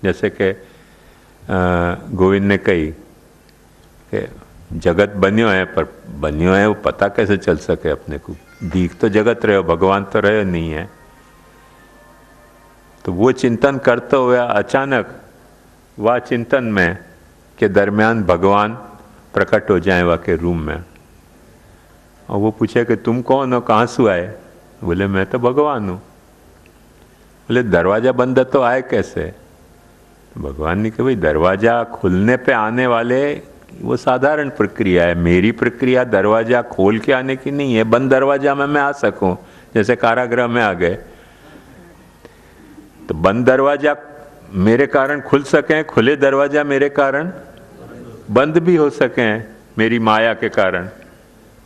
जैसे कि गोविंद ने कही कि जगत बन्यो है, पर बन्यो है वो पता कैसे चल सके अपने को, दीख तो जगत रहे हो, भगवान तो रहे नहीं है। तो वो चिंतन करते हुए अचानक वह चिंतन में के दरमियान भगवान प्रकट हो जाए वह के रूम में, और वो पूछे कि तुम कौन हो, कहाँ से आए? बोले मैं तो भगवान हूँ। बोले दरवाजा बंद है तो आए कैसे? तो भगवान ने कहा भाई दरवाजा खुलने पे आने वाले वो साधारण प्रक्रिया है, मेरी प्रक्रिया दरवाजा खोल के आने की नहीं है। बंद दरवाजा में मैं आ सकूं, जैसे कारागृह में आ गए, तो बंद दरवाजा मेरे कारण खुल सके, खुले दरवाजा मेरे कारण बंद भी हो सके, मेरी माया के कारण।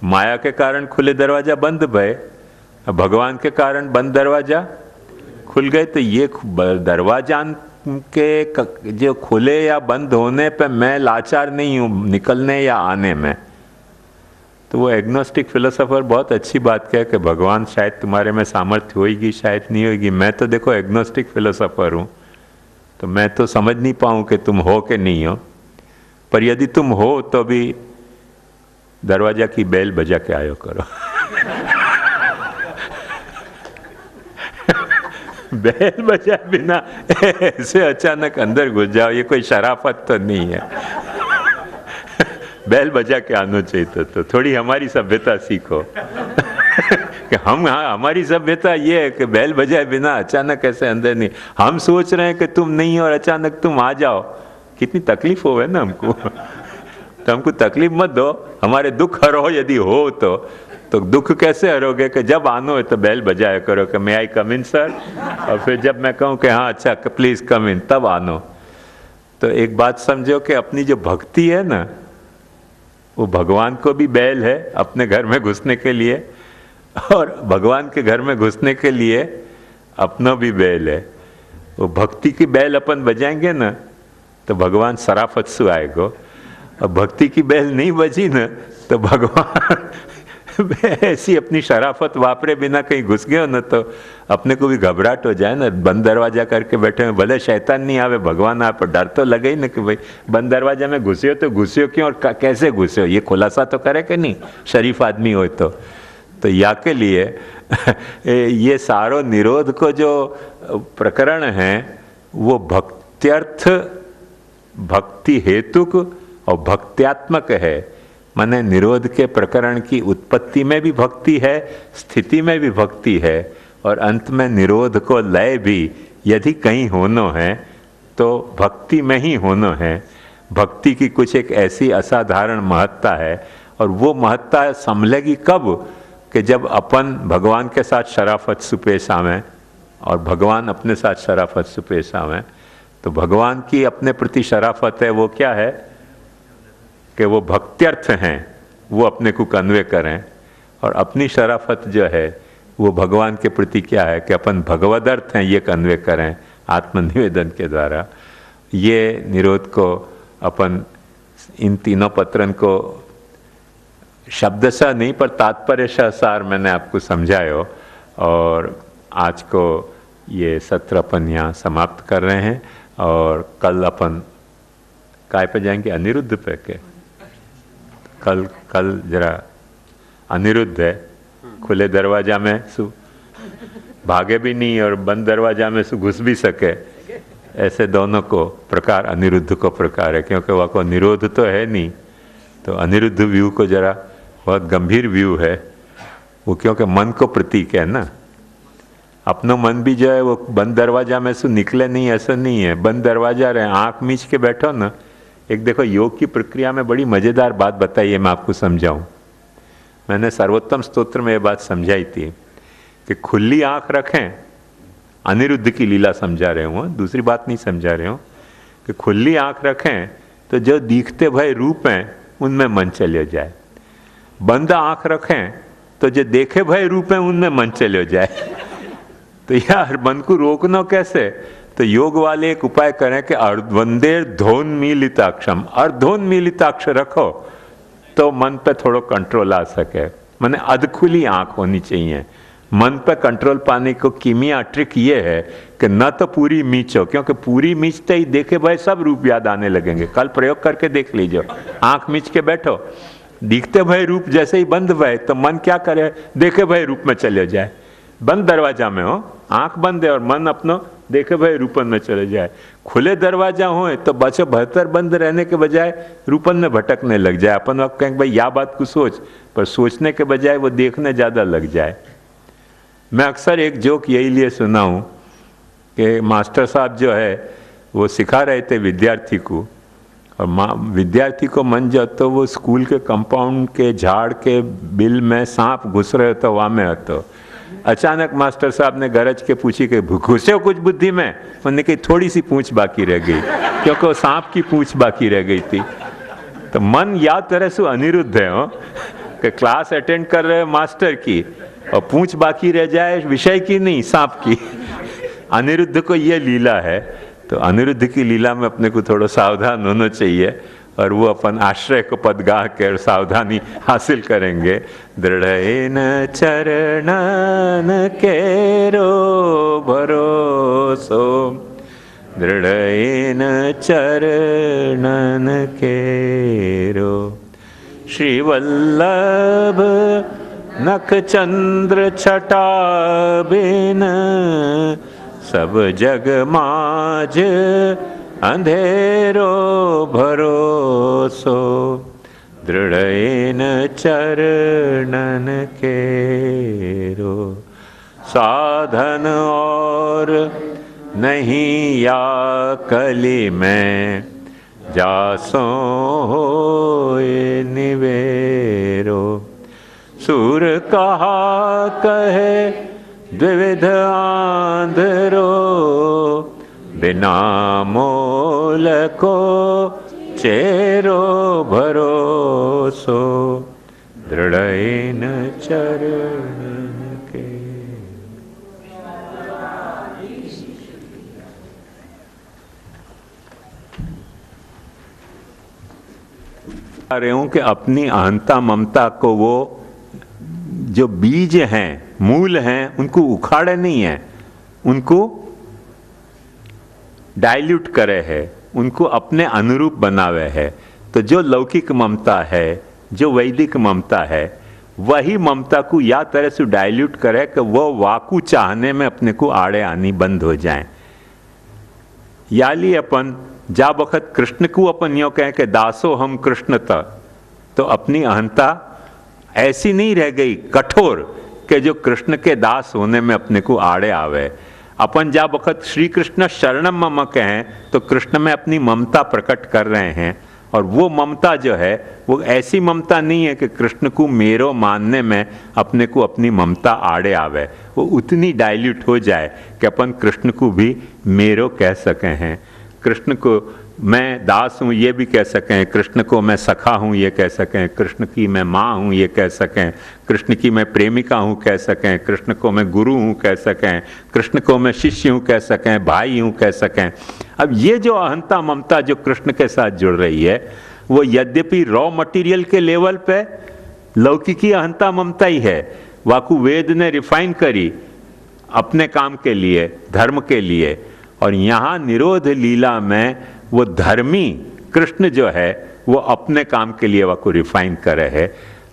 माया के कारण खुले दरवाजा बंद भय, भगवान के कारण बंद दरवाजा खुल गए। तो ये दरवाजा के जो खुले या बंद होने पे मैं लाचार नहीं हूँ निकलने या आने में। तो वो एग्नोस्टिक फिलोसोफर बहुत अच्छी बात कहे कि भगवान शायद तुम्हारे में सामर्थ्य होगी, शायद नहीं होगी। मैं तो देखो एग्नोस्टिक फिलोसोफर हूँ, तो मैं तो समझ नहीं पाऊँ कि तुम हो कि नहीं हो, पर यदि तुम हो तो भी दरवाजा की बेल बजा के आयो करो। बेल बजाए बिना ऐसे अचानक अंदर घुस जाओ, ये कोई शराफत तो नहीं है। बेल बजा के आना चाहिए। तो थोड़ी हमारी सभ्यता सीखो। कि हमारी सभ्यता ये है कि बेल बजाए बिना अचानक ऐसे अंदर नहीं। हम सोच रहे हैं कि तुम नहीं हो और अचानक तुम आ जाओ, कितनी तकलीफ होवे ना हमको। तो हमको तकलीफ मत दो, हमारे दुख हरो यदि हो तो दुख कैसे हरोगे कि जब आनो है तो बेल बजाया करो कि मैं आई कम इन सर, और फिर जब मैं कहूँ कि हाँ अच्छा प्लीज कम इन, तब आनो। तो एक बात समझो कि अपनी जो भक्ति है ना, वो भगवान को भी बैल है अपने घर में घुसने के लिए, और भगवान के घर में घुसने के लिए अपना भी बैल है। वो भक्ति की बैल अपन बजाएंगे ना तो भगवान सराफत से आएगा, और भक्ति की बैल नहीं बजी ना तो भगवान ऐसी अपनी शराफत वापरे बिना कहीं घुस गए हो ना तो अपने को भी घबराहट हो जाए ना। बंद दरवाजा करके बैठे हैं, भले शैतान नहीं आवे, भगवान आप पर डर तो लगे ही ना कि भाई बंद दरवाजा में घुसे हो तो घुसे हो क्यों और कैसे घुसे हो, ये खुलासा तो करे कि नहीं, शरीफ आदमी हो तो या के लिए ये सारो निरोध को जो प्रकरण है वो भक्त्यर्थ, भक्ति हेतुक और भक्त्यात्मक है। माने निरोध के प्रकरण की उत्पत्ति में भी भक्ति है, स्थिति में भी भक्ति है, और अंत में निरोध को लय भी यदि कहीं होना है तो भक्ति में ही होना है। भक्ति की कुछ एक ऐसी असाधारण महत्ता है, और वो महत्ता संभलेगी कब कि जब अपन भगवान के साथ शराफत से पेश आवें और भगवान अपने साथ शराफत से पेश आवें। तो भगवान की अपने प्रति शराफत है, वो क्या है कि वो भक्त्यर्थ हैं, वो अपने को कन्वे करें, और अपनी शराफत जो है वो भगवान के प्रति क्या है कि अपन भगवदर्थ हैं ये कन्वे करें आत्मनिवेदन के द्वारा। ये निरोध को अपन इन तीनों पत्रन को शब्दशः नहीं पर तात्पर्यशः सार मैंने आपको समझायो, और आज को ये सत्र अपन यहाँ समाप्त कर रहे हैं, और कल अपन काय पे जाएंगे, अनिरुद्ध पे के कल जरा अनिरुद्ध है, खुले दरवाजा में सु भागे भी नहीं और बंद दरवाजा में सु घुस भी सके, ऐसे दोनों को प्रकार अनिरुद्ध को प्रकार है, क्योंकि वह को निरोध तो है नहीं। तो अनिरुद्ध व्यू को जरा बहुत गंभीर व्यू है वो, क्योंकि मन को प्रतीक है ना। अपना मन भी जो है वो बंद दरवाजा में से निकले नहीं, ऐसा नहीं है, बंद दरवाजा रहे, आँख मीच के बैठो ना। एक देखो योग की प्रक्रिया में बड़ी मज़ेदार बात बताई है, मैं आपको समझाऊं। मैंने सर्वोत्तम स्तोत्र में ये बात समझाई थी कि खुली आँख रखें, अनिरुद्ध की लीला समझा रहे हूँ, दूसरी बात नहीं समझा रहे हूँ, कि खुली आँख रखें तो जो दिखते भय रूप हैं उनमें मन चले जाए, बंद आँख रखें तो जो देखे भय रूप हैं उनमें मन चले जाए। तो यार मन को रोकना कैसे? तो योग वाले एक उपाय करें कि अर्धवंदेर धोन्मीलिताक्षम, अर्धोन्मीलिताक्ष रखो तो मन पे थोड़ा कंट्रोल आ सके। माने अधखुली आँख होनी चाहिए। मन पे कंट्रोल पाने को कीमिया ट्रिक ये है कि न तो पूरी मीचो, क्योंकि पूरी मीचते ही देखे भाई सब रूप याद आने लगेंगे। कल प्रयोग करके देख लीजिए, आंख मीच के बैठो, दिखते भाई रूप जैसे ही बंद भय तो मन क्या करे, देखे भाई रूप में चले जाए। बंद दरवाजा में हो, आंख बंद है और मन अपनो देखे भाई रूपन में चले जाए। खुले दरवाजा हो तो बचो भीतर बंद रहने के बजाय रूपन में भटकने लग जाए। अपन आप कहेंगे भाई या बात को सोच, पर सोचने के बजाय वो देखने ज़्यादा लग जाए। मैं अक्सर एक जोक यही लिए सुना हूँ कि मास्टर साहब जो है वो सिखा रहे थे विद्यार्थी को, और विद्यार्थी को मन जो तो वो स्कूल के कंपाउंड के झाड़ के बिल में सांप घुस रहे तो वहाँ में तो अचानक मास्टर साहब ने गरज के पूछी कि घुसे हो कुछ बुद्धि में? उन्होंने कही थोड़ी सी पूंछ बाकी रह गई, क्योंकि वो सांप की पूंछ बाकी रह गई थी। तो मन या तरह से अनिरुद्ध है हो कि क्लास अटेंड कर रहे मास्टर की और पूंछ बाकी रह जाए विषय की नहीं, सांप की। अनिरुद्ध को ये लीला है, तो अनिरुद्ध की लीला में अपने को थोड़ा सावधान होना चाहिए, और वो अपन आश्रय को पद गा कर सावधानी हासिल करेंगे। दृढ़ेन चरणन केरो भरोसो, दृढ़ेन चरणन केरो, श्री वल्लभ नख चंद्र छटा बिन, सब जग माज अंधेरो भरोसो, दृढ़ेन चरणन केरो। साधन और नहीं या कली में, जासो होए निवेरो। सूर कहा कहे द्विविध आंधरो, बिना मोल को चेरो भरोसो, दृढ़ेन चरणन के। रहे हूं कि अपनी अहंता ममता को वो जो बीज हैं, मूल हैं, उनको उखाड़े नहीं है, उनको डाइल्यूट करे है, उनको अपने अनुरूप बनावे है। तो जो लौकिक ममता है, जो वैदिक ममता है, वही ममता को या तरह से डाइल्यूट करे कि वो वाकु चाहने में अपने को आड़े आनी बंद हो जाए। याली अपन जा वक्त कृष्ण को अपन यो कहें कि दासो हम कृष्ण था, तो अपनी अहंता ऐसी नहीं रह गई कठोर कि जो कृष्ण के दास होने में अपने को आड़े आवे। अपन जा वक्त श्री कृष्ण शरणम मम कहें तो कृष्ण में अपनी ममता प्रकट कर रहे हैं, और वो ममता जो है वो ऐसी ममता नहीं है कि कृष्ण को मेरो मानने में अपने को अपनी ममता आड़े आवे। वो उतनी डाइल्यूट हो जाए कि अपन कृष्ण को भी मेरो कह सके हैं, कृष्ण को मैं दास हूँ ये भी कह सकें, कृष्ण को मैं सखा हूँ ये कह सकें, कृष्ण की मैं माँ हूँ ये कह सकें, कृष्ण की मैं प्रेमिका हूँ कह सकें, कृष्ण को मैं गुरु हूँ कह सकें, कृष्ण को मैं शिष्य हूँ कह सकें, भाई हूँ कह सकें। अब ये जो अहंता ममता जो कृष्ण के साथ जुड़ रही है, वो यद्यपि रॉ मटेरियल के लेवल पे लौकिकी अहंता ममता ही है, वाकु वेद ने रिफाइन करी अपने काम के लिए, धर्म के लिए, और यहाँ निरोध लीला में वो धर्मी कृष्ण जो है वो अपने काम के लिए वाकु रिफाइन करे है।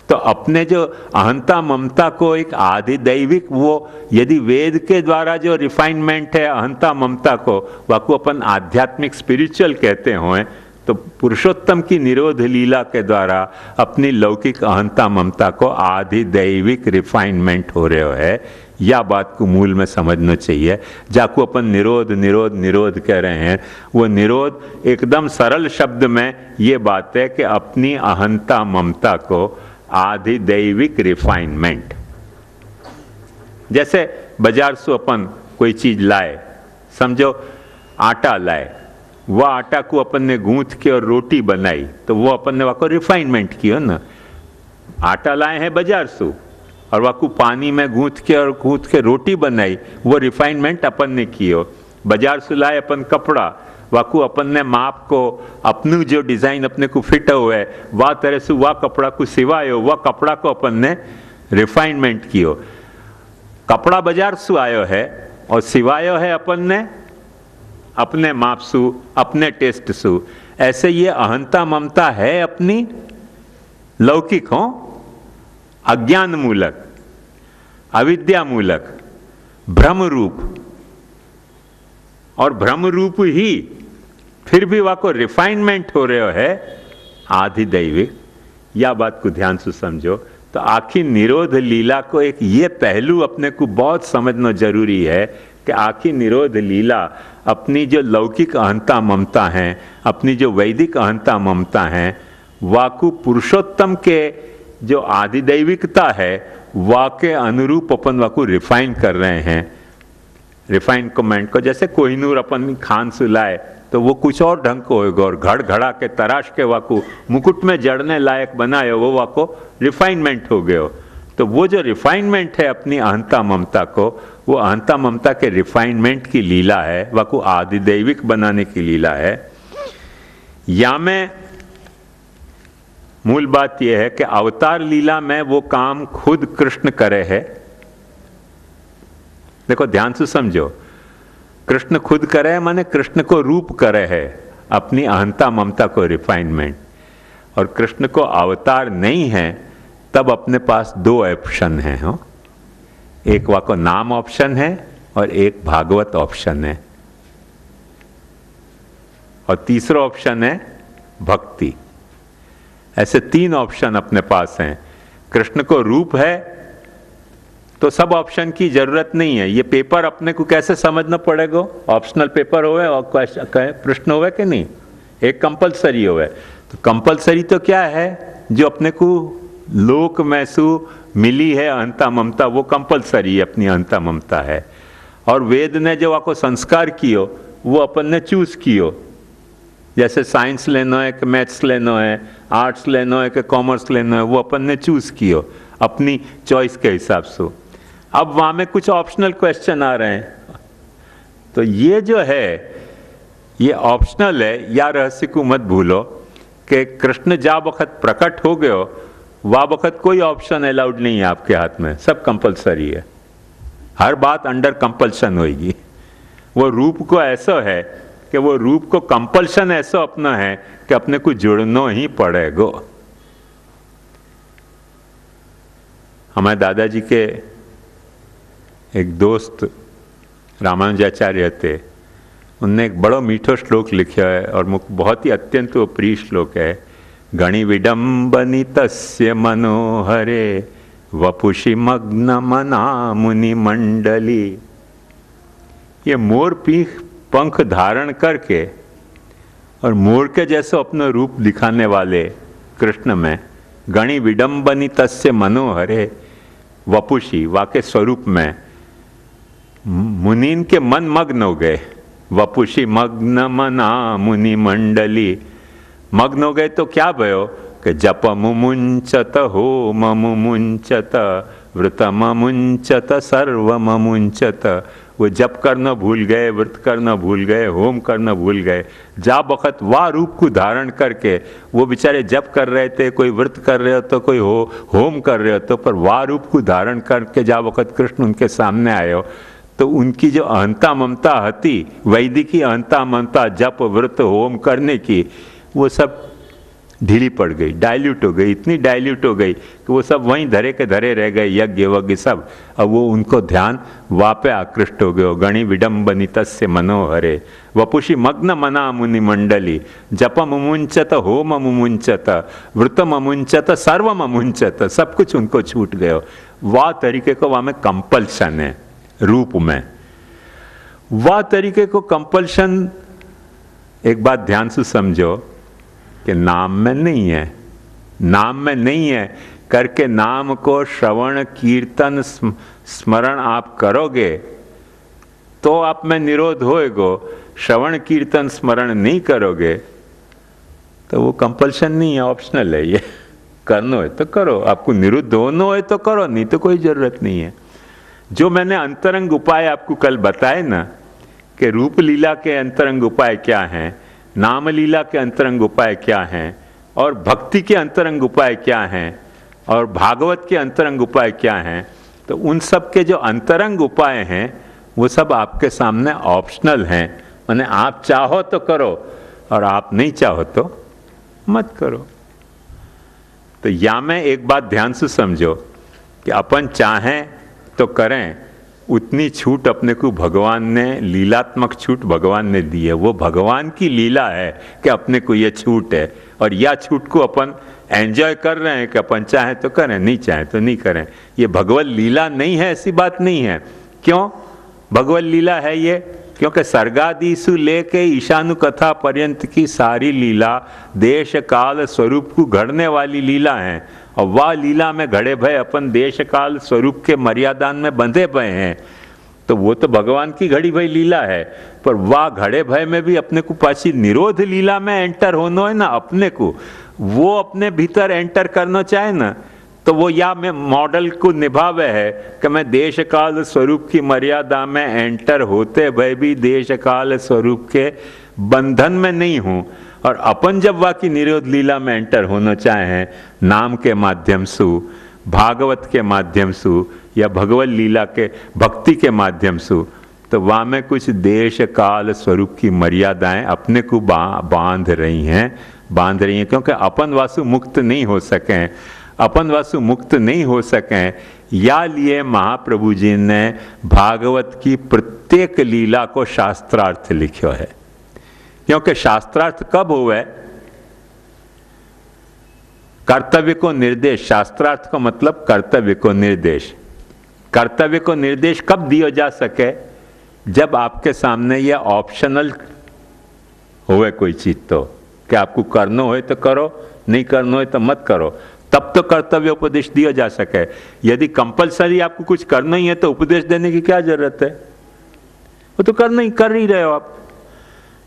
तो अपने जो अहंता ममता को एक आधिदैविक, वो यदि वेद के द्वारा जो रिफाइनमेंट है अहंता ममता को वाकु अपन आध्यात्मिक स्पिरिचुअल कहते हों, तो पुरुषोत्तम की निरोध लीला के द्वारा अपनी लौकिक अहंता ममता को आधिदैविक रिफाइनमेंट हो रहे है। या बात को मूल में समझना चाहिए। जाको अपन निरोध निरोध निरोध कह रहे हैं, वो निरोध एकदम सरल शब्द में ये बात है कि अपनी अहंता ममता को आधिदैविक रिफाइनमेंट। जैसे बाजार से अपन कोई चीज लाए, समझो आटा लाए, वह आटा को अपन ने गूंथ के और रोटी बनाई, तो वो अपन ने वाको रिफाइनमेंट किया ना। आटा लाए हैं बाजार से और वाकू पानी में गूंथ के रोटी बनाई, वो रिफाइनमेंट अपन ने कियो। बाजार से लाए अपन कपड़ा, वाकू अपन ने माप को अपनी जो डिज़ाइन अपने को फिट हुए वह तरह से वह कपड़ा को सिवायो, वह कपड़ा को अपन ने रिफाइनमेंट कियो। कपड़ा बाजार से आयो है और सिवायो है अपन ने अपने मापसू, अपने टेस्ट सु। ऐसे ये अहंता ममता है अपनी लौकिक हो, अज्ञान मूलक, अविद्या मूलक, भ्रम रूप, और भ्रम रूप ही फिर भी वह को रिफाइनमेंट हो रहे है आधिदैविक। या बात को ध्यान से समझो। तो आखिर निरोध लीला को एक ये पहलू अपने को बहुत समझना जरूरी है कि आखिर निरोध लीला अपनी जो लौकिक अहंता ममता हैं, अपनी जो वैदिक अहंता ममता हैं, वाकु पुरुषोत्तम के जो आधिदैविकता है वाके अनुरूप अपन वाकु रिफाइन कर रहे हैं। रिफाइन कमेंट को जैसे कोहिनूर अपन खान सुलाए तो वो कुछ और ढंग को होगा, और घड़ घड़ा के तराश के वाकु मुकुट में जड़ने लायक बनाए वो वाको रिफाइनमेंट हो गए। तो वो जो रिफाइनमेंट है अपनी अहंता ममता को, वो अहंता ममता के रिफाइनमेंट की लीला है, वाकु आदिदैविक बनाने की लीला है। या में मूल बात यह है कि अवतार लीला में वो काम खुद कृष्ण करे है। देखो ध्यान से समझो, कृष्ण खुद करे माने कृष्ण को रूप करे है अपनी अहंता ममता को रिफाइनमेंट। और कृष्ण को अवतार नहीं है तब अपने पास दो ऑप्शन हैं। हो, एक वाको नाम ऑप्शन है और एक भागवत ऑप्शन है, और तीसरा ऑप्शन है भक्ति। ऐसे तीन ऑप्शन अपने पास हैं। कृष्ण को रूप है तो सब ऑप्शन की जरूरत नहीं है। ये पेपर अपने को कैसे समझना पड़ेगा? ऑप्शनल पेपर होवे और प्रश्न होवे कि नहीं, एक कंपलसरी होवे। तो कंपलसरी तो क्या है, जो अपने को लोक मैसू मिली है अहंता ममता, वो कंपलसरी अपनी अहंता ममता है। और वेद ने जो आपको संस्कार कियो वो अपन ने चूज कियो। जैसे साइंस लेना है कि मैथ्स लेना है, आर्ट्स लेना है कि कॉमर्स लेना है, वो अपन ने चूज कियो अपनी चॉइस के हिसाब से। अब वहाँ में कुछ ऑप्शनल क्वेश्चन आ रहे हैं। तो ये जो है ये ऑप्शनल है। या रहस्य को मत भूलो कि कृष्ण जा वक्त प्रकट हो गयो वह वक्त कोई ऑप्शन अलाउड नहीं है आपके हाथ में, सब कंपलसरी है। हर बात अंडर कंपल्शन होगी। वो रूप को ऐसा है कि वो रूप को कंपल्शन ऐसा अपना है कि अपने को जुड़ना ही पड़ेगा। हमारे दादाजी के एक दोस्त रामानुजाचार्य थे, उनने एक बड़ा मीठो श्लोक लिखा है और मुझे बहुत ही अत्यंत प्रिय श्लोक है। गणि विडम्बनि तस्य मनोहरे वपुषि मग्न मना मुनि मंडली। ये मोर पीख पंख धारण करके और मोर के जैसे अपना रूप दिखाने वाले कृष्ण में गणि विडम्बनि तस्य मनोहरे वपुषि वाके स्वरूप में मुनीन के मन मग्न हो गए। वपुषि मग्न मना मुनि मंडली। मग्न हो गए तो क्या भयो कि जप मुमुंचत होम मुमुंचत व्रत मुमुंचत सर्व मुमुंचत। वो जप करना भूल गए, व्रत करना भूल गए, होम करना भूल गए। जा वक्त वाह रूप को धारण करके वो बेचारे जप कर रहे थे, कोई व्रत कर रहे हो तो कोई होम कर रहे हो तो, पर वाह रूप को धारण करके जा वक्त कृष्ण उनके सामने आए हो तो उनकी जो अहंता ममता हती, वैदिकी अहंता ममता जप व्रत होम करने की, वो सब ढीली पड़ गई, डाइल्यूट हो गई, इतनी डाइल्यूट हो गई कि वो सब वहीं धरे के धरे रह गए, यज्ञ वज्ञ सब। अब वो उनको ध्यान वापे आकृष्ट हो गयो। गणि विडम्बनि तस्य मनोहरे वपुषि मग्न मना मुनि मंडली। जप मुमुंचत होम मुमुंचत व्रत मुमुंचत सर्व मुमुंचत। सब कुछ उनको छूट गयो। वाह तरीके को वहाँ में कंपल्शन है रूप में। वाह तरीके को कंपल्शन, एक बात ध्यान से समझो कि नाम में नहीं है। नाम में नहीं है करके नाम को श्रवण कीर्तन स्मरण आप करोगे तो आप में निरोध होएगो। श्रवण कीर्तन स्मरण नहीं करोगे तो वो कंपल्शन नहीं है, ऑप्शनल है। ये करना है तो करो, आपको निरुद्ध होना है तो करो, नहीं तो कोई जरूरत नहीं है। जो मैंने अंतरंग उपाय आपको कल बताए ना कि रूप लीला के अंतरंग उपाय क्या हैं, नाम लीला के अंतरंग उपाय क्या हैं, और भक्ति के अंतरंग उपाय क्या हैं, और भागवत के अंतरंग उपाय क्या हैं, तो उन सब के जो अंतरंग उपाय हैं वो सब आपके सामने ऑप्शनल हैं। माने आप चाहो तो करो और आप नहीं चाहो तो मत करो। तो या में एक बात ध्यान से समझो कि अपन चाहें तो करें, उतनी छूट अपने को भगवान ने, लीलात्मक छूट भगवान ने दी है। वो भगवान की लीला है कि अपने को ये छूट है, और या छूट को अपन एंजॉय कर रहे हैं कि अपन चाहें तो करें, नहीं चाहें तो नहीं करें। ये भगवत लीला नहीं है, ऐसी बात नहीं है। क्यों भगवत लीला है ये? क्योंकि सर्गादिशु लेके ईशानु कथा पर्यंत की सारी लीला देश काल स्वरूप को घड़ने वाली लीला है, और वह लीला में घड़े भय अपन देश काल स्वरूप के मर्यादान में बंधे भय हैं। तो वो तो भगवान की घड़ी भई लीला है, पर वह घड़े भय में भी अपने को पासी निरोध लीला में एंटर होना है ना, अपने को वो अपने भीतर एंटर करना चाहे ना, तो वो या मैं मॉडल को निभावे है कि मैं देश काल स्वरूप की मर्यादा में एंटर होते भय भी देश काल स्वरूप के बंधन में नहीं हूँ। और अपन जब वह की निरोध लीला में एंटर होना चाहें नाम के माध्यम से, भागवत के माध्यम से, या भगवत लीला के भक्ति के माध्यम से, तो वहाँ में कुछ देश काल स्वरूप की मर्यादाएं अपने को बांध रही हैं, क्योंकि अपन वासु मुक्त नहीं हो सकें। अपन वासु मुक्त नहीं हो सकें, या लिए महाप्रभु जी ने भागवत की प्रत्येक लीला को शास्त्रार्थ लिखो है। क्योंकि शास्त्रार्थ कब हुए? कर्तव्य को निर्देश। शास्त्रार्थ का मतलब कर्तव्य को निर्देश। कर्तव्य को निर्देश कब दिया जा सके? जब आपके सामने यह ऑप्शनल होवे कोई चीज, तो कि आपको करना हो तो करो, नहीं करना हो तो मत करो, तब तो कर्तव्य उपदेश दिया जा सके। यदि कंपलसरी आपको कुछ करना ही है तो उपदेश देने की क्या जरूरत है? वो तो करना ही, कर ही रहे हो आप।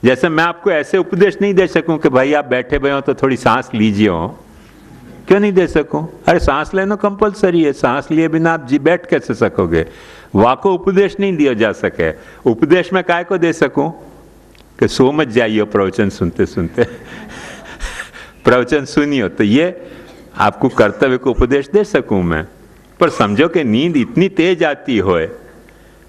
जैसे मैं आपको ऐसे उपदेश नहीं दे सकूं कि भाई आप बैठे हुए हो तो थोड़ी सांस लीजिए हो, क्यों नहीं दे सकूं? अरे सांस लेना कंपलसरी है, सांस लिए बिना आप जी बैठ कैसे सकोगे? वाको उपदेश नहीं दिया जा सके। उपदेश में काय को दे सकूं कि सो मत जाइए प्रवचन सुनते सुनते प्रवचन सुनियो, तो ये आपको कर्तव्य को उपदेश दे सकूं मैं। पर समझो कि नींद इतनी तेज आती होए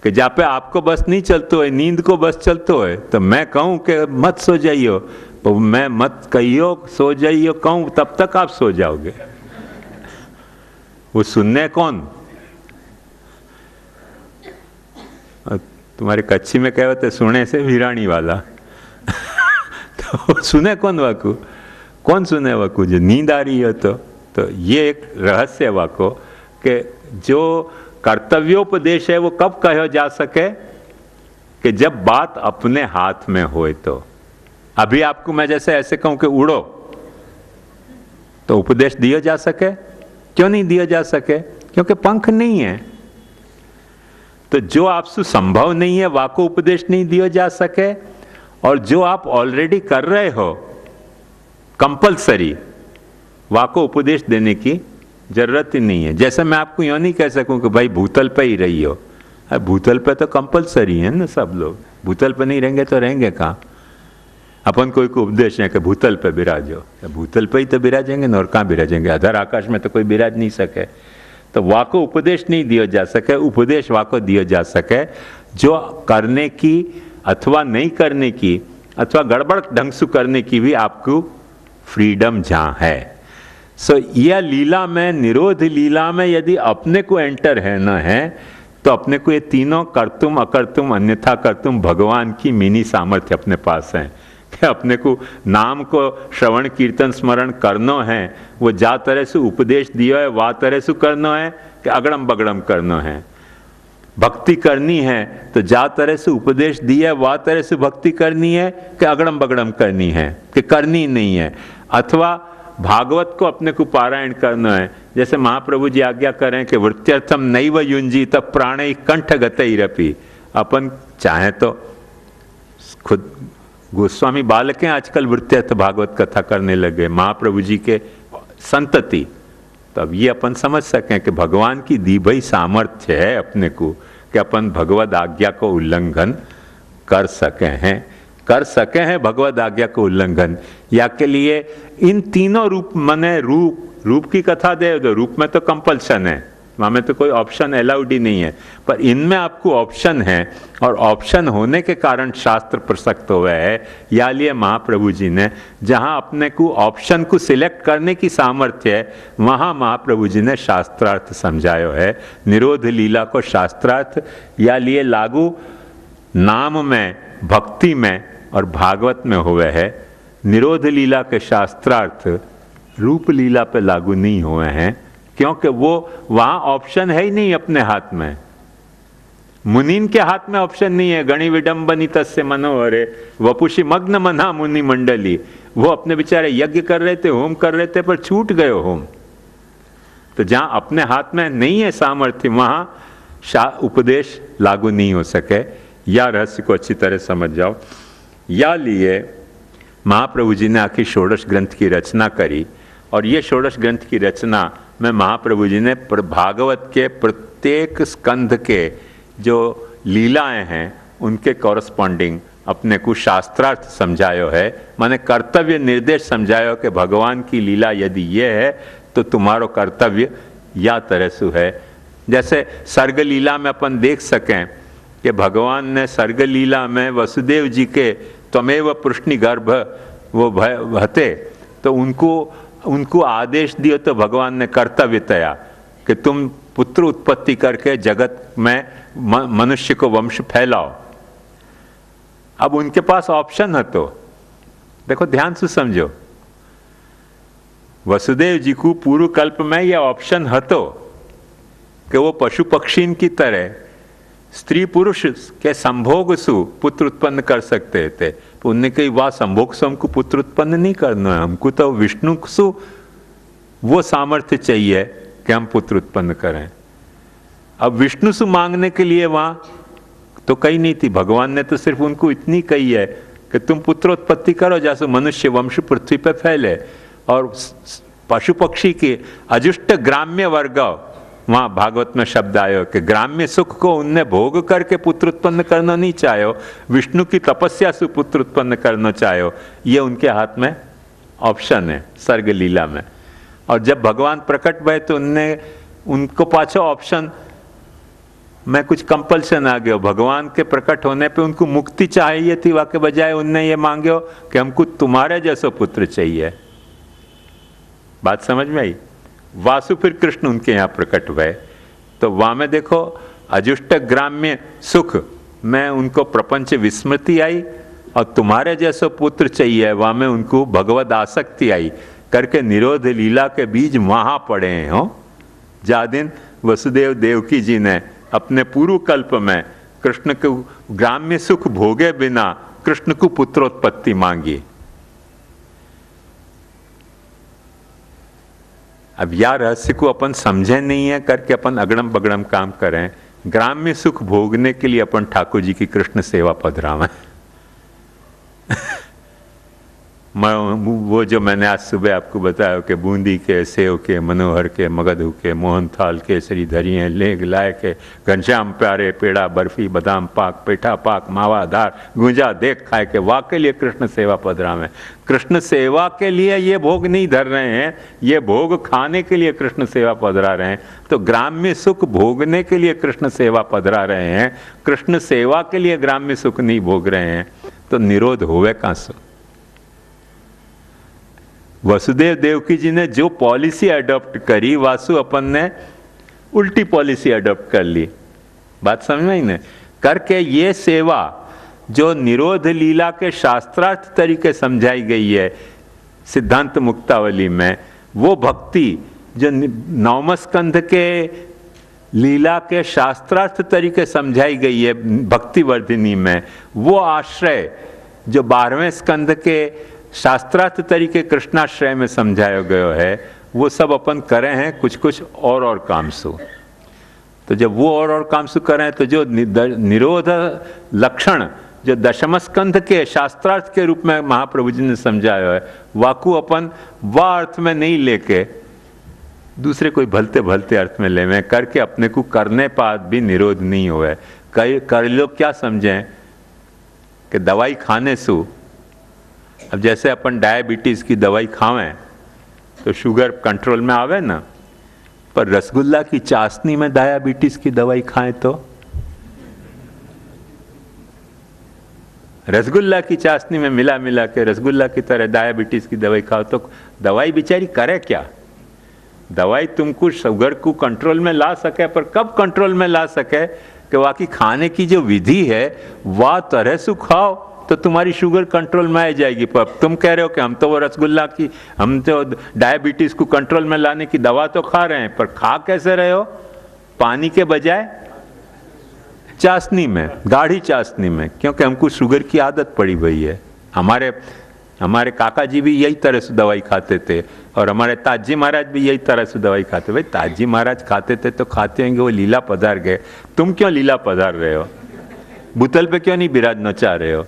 कि जहाँ पे आपको बस नहीं चलते हो, नींद को बस चलते हो, तो मैं कहूँ कि मत सो जाइयो, तो मैं मत कहियो सो जाइयो कहूँ, तब तक आप सो जाओगे। वो सुनने कौन? तुम्हारे कच्ची में कहे होते सुने से वीरानी वाला तो सुने कौन वाकू? कौन सुने वाकू? जो नींद आ रही हो तो ये एक रहस्य है वाको कि जो कर्तव्योपदेश है वो कब कहा जा सके? कि जब बात अपने हाथ में होए। तो अभी आपको मैं जैसे ऐसे कहूं कि उड़ो, तो उपदेश दिया जा सके? क्यों नहीं दिया जा सके? क्योंकि पंख नहीं है। तो जो आपसे संभव नहीं है वाको उपदेश नहीं दिया जा सके, और जो आप ऑलरेडी कर रहे हो कंपलसरी, वाको उपदेश देने की जरूरत ही नहीं है। जैसे मैं आपको यूँ नहीं कह सकूं कि भाई भूतल पे ही रही हो। भूतल पे तो कंपलसरी है ना, सब लोग भूतल पे नहीं रहेंगे तो रहेंगे कहाँ? अपन कोई को उपदेश है कि भूतल पे बिराजो, भूतल पे ही तो बिराजेंगे ना, और कहाँ बिराजेंगे? अधर आकाश में तो कोई बिराज नहीं सके। तो वाको उपदेश नहीं दिया जा सके। उपदेश वाको दिया जा सके जो करने की अथवा नहीं करने की, अथवा गड़बड़ ढंग से करने की भी आपको फ्रीडम जहाँ है। सो यह लीला में, निरोध लीला में यदि अपने को एंटर है न है, तो अपने को ये तीनों कर्तुम अकर्तुम अन्यथा कर्तुम भगवान की मिनी सामर्थ्य अपने पास है कि अपने को नाम को श्रवण कीर्तन स्मरण करना है, वो जा तरह से उपदेश दिया है वा तरह से करना है कि अगड़म बगड़म करना है। भक्ति करनी है तो जा तरह से उपदेश दिया है वा तरह से भक्ति करनी है कि अगड़म बगड़म करनी है कि करनी नहीं है। अथवा भागवत को अपने को पारायण करना है, जैसे महाप्रभु जी आज्ञा करें कि वृत्त्यर्थम नैव युंजी तब प्राणे कंठ गतई रपी। अपन चाहे तो खुद गोस्वामी बालकें आजकल वृत्त्यर्थ भागवत कथा करने लगे, महाप्रभु जी के संतति। तब ये अपन समझ सकें कि भगवान की दी भई सामर्थ्य है अपने को कि अपन भगवद आज्ञा को उल्लंघन कर सके हैं भगवद आज्ञा को उल्लंघन। या के लिए इन तीनों रूप मने रूप की कथा दे दो, रूप में तो कंपल्सन है वहाँ में तो कोई ऑप्शन अलाउड ही नहीं है, पर इनमें आपको ऑप्शन है, और ऑप्शन होने के कारण शास्त्र प्रसक्त हुआ है। या लिए महाप्रभु जी ने जहाँ अपने को ऑप्शन को सिलेक्ट करने की सामर्थ्य है, वहाँ महाप्रभु जी ने शास्त्रार्थ समझायो है। निरोध लीला को शास्त्रार्थ या लिए लागू नाम में, भक्ति में और भागवत में हुए है। निरोध लीला के शास्त्रार्थ रूप लीला पे लागू नहीं हुए हैं, क्योंकि वो वहाँ ऑप्शन है ही नहीं अपने हाथ में। मुनीन के हाथ में ऑप्शन नहीं है। गणि विडम्बनी तस्य मनोहरे वपुषि मग्न मना मुनि मंडली। वो अपने बेचारे यज्ञ कर रहे थे, होम कर रहे थे, पर छूट गए होम। तो जहाँ अपने हाथ में नहीं है सामर्थ्य, वहाँ उपदेश लागू नहीं हो सके। या रहस्य को अच्छी तरह समझ जाओ। या लिए महाप्रभु जी ने आखिर षोडश ग्रंथ की रचना करी, और ये षोडश ग्रंथ की रचना में महाप्रभु जी ने भागवत के प्रत्येक स्कंध के जो लीलाएं हैं उनके कॉरस्पॉन्डिंग अपने को शास्त्रार्थ समझायो है। माने कर्तव्य निर्देश समझायो कि भगवान की लीला यदि ये है तो तुम्हारो कर्तव्य या तरह से है। जैसे सर्ग लीला में अपन देख सकें कि भगवान ने सर्ग लीला में वसुदेव जी के त्वमेव पुष्णि गर्भ वो हते, तो उनको आदेश दियो तो भगवान ने कर्तव्य तया कि तुम पुत्र उत्पत्ति करके जगत में मनुष्य को वंश फैलाओ। अब उनके पास ऑप्शन है, तो देखो ध्यान से समझो, वसुदेव जी को पूर्व कल्प में यह ऑप्शन है तो कि वो पशु पक्षी की तरह स्त्री पुरुष के संभोग सु पुत्र उत्पन्न कर सकते थे। तो उनने कही वाह, संभोग से हमको पुत्र उत्पन्न नहीं करना है, हमको तो विष्णु सु वो सामर्थ्य चाहिए कि हम पुत्र उत्पन्न करें। अब विष्णु सु मांगने के लिए वहाँ तो कही नहीं थी। भगवान ने तो सिर्फ उनको इतनी कही है कि तुम पुत्रोत्पत्ति करो जैसे मनुष्य वंश पृथ्वी पर फैले। और पशु पक्षी के अजुष्ट ग्राम्य वर्ग, वहाँ भागवत में शब्द आयो कि ग्राम्य सुख को उनने भोग करके पुत्र उत्पन्न करना नहीं चाहो, विष्णु की तपस्या से पुत्र उत्पन्न करना चाहो। ये उनके हाथ में ऑप्शन है सर्ग लीला में। और जब भगवान प्रकट भय तो उनको पाछो ऑप्शन में कुछ कंपल्सन आ गया। भगवान के प्रकट होने पे उनको मुक्ति चाहिए थी, वाके बजाय उनने ये मांगे कि हमको तुम्हारे जैसा पुत्र चाहिए। बात समझ में आई? वासु फिर कृष्ण उनके यहाँ प्रकट हुए, तो वहाँ में देखो अजुष्ट ग्राम्य सुख में उनको प्रपंच विस्मृति आई, और तुम्हारे जैसा पुत्र चाहिए वहाँ में उनको भगवद आसक्ति आई करके निरोध लीला के बीज वहाँ पड़े हैं। हो जा दिन वसुदेव देवकी जी ने अपने पूर्व कल्प में कृष्ण को ग्राम्य सुख भोगे बिना कृष्ण को पुत्रोत्पत्ति मांगी। अब यार रहस्य को अपन समझे नहीं है करके अपन अगड़म बगड़म काम करें। ग्राम्य सुख भोगने के लिए अपन ठाकुर जी की कृष्ण सेवा पधरावें। वो जो मैंने आज सुबह आपको बताया कि बूंदी के, सेव के, मनोहर के, मगधू के, मोहनथाल के, श्रीधरिये, लेग लाए के, घनश्याम प्यारे, पेड़ा, बर्फी, बादाम पाक, पेठा पाक, मावाधार, गुंजा देख खाए के वाके लिए कृष्ण सेवा पधरावें। कृष्ण सेवा के लिए ये भोग नहीं धर रहे हैं, ये भोग खाने के लिए कृष्ण सेवा पधरा रहे हैं। तो ग्राम्य सुख भोगने के लिए कृष्ण सेवा पधरा रहे हैं, कृष्ण सेवा के लिए ग्राम्य सुख नहीं भोग रहे हैं, तो निरोध होवे कहाँ से? वसुदेव देवकी जी ने जो पॉलिसी अडॉप्ट करी, वासु अपन ने उल्टी पॉलिसी अडॉप्ट कर ली। बात समझ में ही नहीं करके ये सेवा जो निरोध लीला के शास्त्रार्थ तरीके समझाई गई है सिद्धांत मुक्तावली में, वो भक्ति जो नवम स्कंध के लीला के शास्त्रार्थ तरीके समझाई गई है भक्ति वर्धिनी में, वो आश्रय जो 12वें स्कंध के शास्त्रार्थ तरीके कृष्णाश्रय में समझाया गया है, वो सब अपन करें हैं कुछ कुछ और काम सु। तो जब वो और काम सु करें तो जो निरोध लक्षण जो दशम स्कंध के शास्त्रार्थ के रूप में महाप्रभु जी ने समझाया है, वाकू अपन वाह अर्थ में नहीं लेके दूसरे कोई भलते भलते अर्थ में लेवे करके अपने को करने पास भी निरोध नहीं हुआ है। कई लोग क्या समझें कि दवाई खाने सु, अब जैसे अपन डायबिटीज़ की दवाई खावें तो शुगर कंट्रोल में आवे ना, पर रसगुल्ला की चाशनी में डायबिटीज की दवाई खाएं तो, रसगुल्ला की चाशनी में मिला मिला के रसगुल्ला की तरह डायबिटीज की दवाई खाओ तो दवाई बेचारी करे क्या? दवाई तुमको शुगर को कंट्रोल में ला सके, पर कब कंट्रोल में ला सके कि वाकई खाने की जो विधि है वह तरह से खाओ तो तुम्हारी शुगर कंट्रोल में आ जाएगी। पर तुम कह रहे हो कि हम तो वो रसगुल्ला की, हम तो डायबिटीज को कंट्रोल में लाने की दवा तो खा रहे हैं, पर खा कैसे रहे हो? पानी के बजाय चाशनी में, गाढ़ी चाशनी में, क्योंकि हमको शुगर की आदत पड़ी हुई है। हमारे काका जी भी यही तरह से दवाई खाते थे और हमारे ताजी महाराज भी यही तरह से दवाई खाते। भाई ताजी महाराज खाते थे तो खाते होंगे, वो लीला पधार गए, तुम क्यों लीला पधार रहे हो? बोतल पे क्यों नहीं बिराजना चाह रहे हो?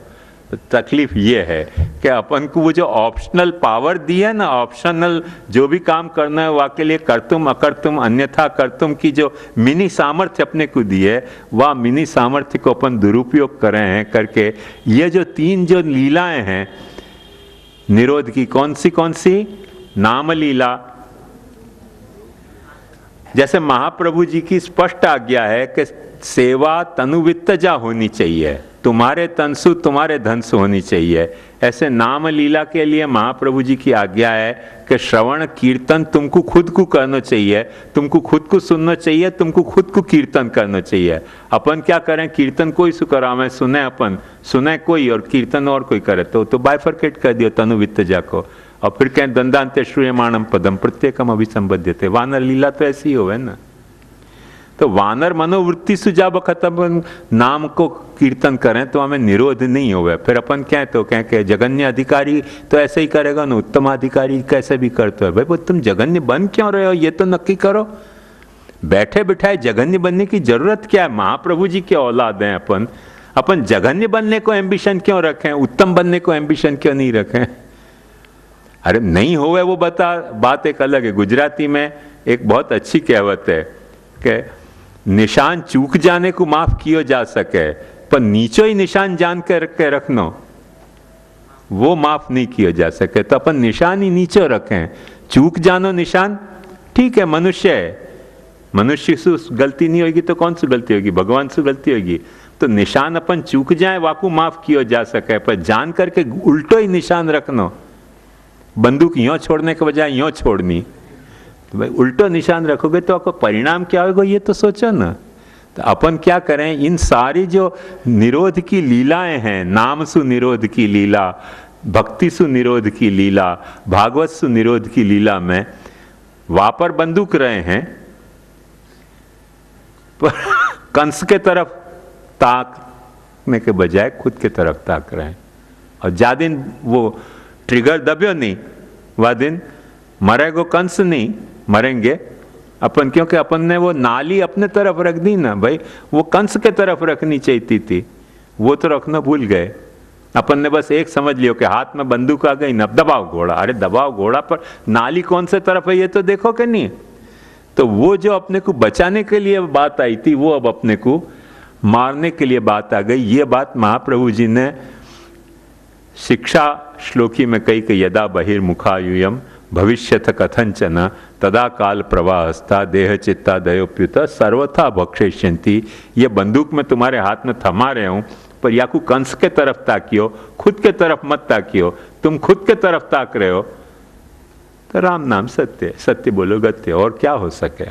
तो तकलीफ ये है कि अपन को वो जो ऑप्शनल पावर दी है ना, ऑप्शनल जो भी काम करना है वह के लिए करतुम अकर्तुम अन्यथा करतुम की जो मिनी सामर्थ्य अपने को दी है, वह मिनी सामर्थ्य को अपन दुरुपयोग कर रहे हैं करके ये जो 3 जो लीलाएं हैं निरोध की, कौन सी? नाम लीला। जैसे महाप्रभु जी की स्पष्ट आज्ञा है कि सेवा तनुवित्तजा होनी चाहिए, तुम्हारे तनसु तुम्हारे धनसु होनी चाहिए, ऐसे नाम लीला के लिए महाप्रभु जी की आज्ञा है कि श्रवण कीर्तन तुमको खुद को करना चाहिए, तुमको खुद को सुनना चाहिए, तुमको खुद को कीर्तन करना चाहिए। अपन क्या करें? कीर्तन कोई सुकरावे सुने, अपन सुने कोई और कीर्तन और कोई करे, तो बाइफरकेट कर दियो तनुवित्तजा को, और फिर कहें दंडांते श्रूयमाणम पदम प्रत्येकम अभिसंबध्यते। वानर लीला तो ऐसी ही हो है ना। तो वानर मनोवृत्ति से जब वक्त अपन नाम को कीर्तन करें तो हमें निरोध नहीं होगा। फिर अपन क्या तो कहें जगन्य अधिकारी तो ऐसे ही करेगा ना, उत्तम अधिकारी कैसे भी करते हो। भाई वो तुम जगन्य बन क्यों रहे हो ये तो नक्की करो। बैठे बिठाए जगन्य बनने की जरूरत क्या है? महाप्रभु जी के औलाद हैं अपन जगन्य बनने को एम्बिशन क्यों रखें? उत्तम बनने को एम्बिशन क्यों नहीं रखें? अरे नहीं होवे वो बात एक अलग है। गुजराती में एक बहुत अच्छी कहावत है कि निशान चूक जाने को माफ किया जा सके, पर नीचो ही निशान जान के रखनो वो माफ नहीं किया जा सके। तो अपन निशान ही नीचे रखें, चूक जानो निशान ठीक है, मनुष्य है, मनुष्य से गलती नहीं होगी तो कौन सी गलती होगी? भगवान से गलती होगी। तो निशान अपन चूक जाए वाकू माफ किया जा सके, पर जान करके उल्टो ही निशान रखनो। बंदूक यूं छोड़ने के बजाय यूं छोड़नी, तो भाई उल्टो निशान रखोगे तो आपको परिणाम क्या होगा ये तो सोचो ना। तो अपन क्या करें? इन सारी जो निरोध की लीलाएं हैं, नाम सु निरोध की लीला, भक्ति सु निरोध की लीला, भागवत सु निरोध की लीला में वापर बंदूक रहे हैं, पर कंस के तरफ ताकने के बजाय खुद के तरफ ताक रहे हैं। और जा दिन वो ट्रिगर दबियो नहीं, वह दिन मरेगो कंस नहीं, मरेंगे अपन, क्योंकि अपन ने वो नाली अपने तरफ रख दी ना। भाई वो कंस के तरफ रखनी चाहिए थी, वो तो रखना भूल गए। अपन ने बस एक समझ लियो कि हाथ में बंदूक आ गई ना, दबाओ घोड़ा। अरे दबाओ घोड़ा, पर नाली कौन से तरफ है ये तो देखो कि नहीं। तो वो जो अपने को बचाने के लिए बात आई थी, वो अब अपने को मारने के लिए बात आ गई। ये बात महाप्रभु जी ने शिक्षा श्लोकी में कही कि यदा बहिर्मुखायूयम भविष्यथ कथंचन तदा काल प्रवाहस्था देह चित्ता दयोप्युत सर्वथा भक्षयन्ति। ये बंदूक में तुम्हारे हाथ में थमा रहे हूं, पर या को कंस के तरफ ताकियो, खुद के तरफ मत ताकियो। तुम खुद के तरफ ताक रहे हो तो राम नाम सत्य, सत्य बोलो गत्य, और क्या हो सके।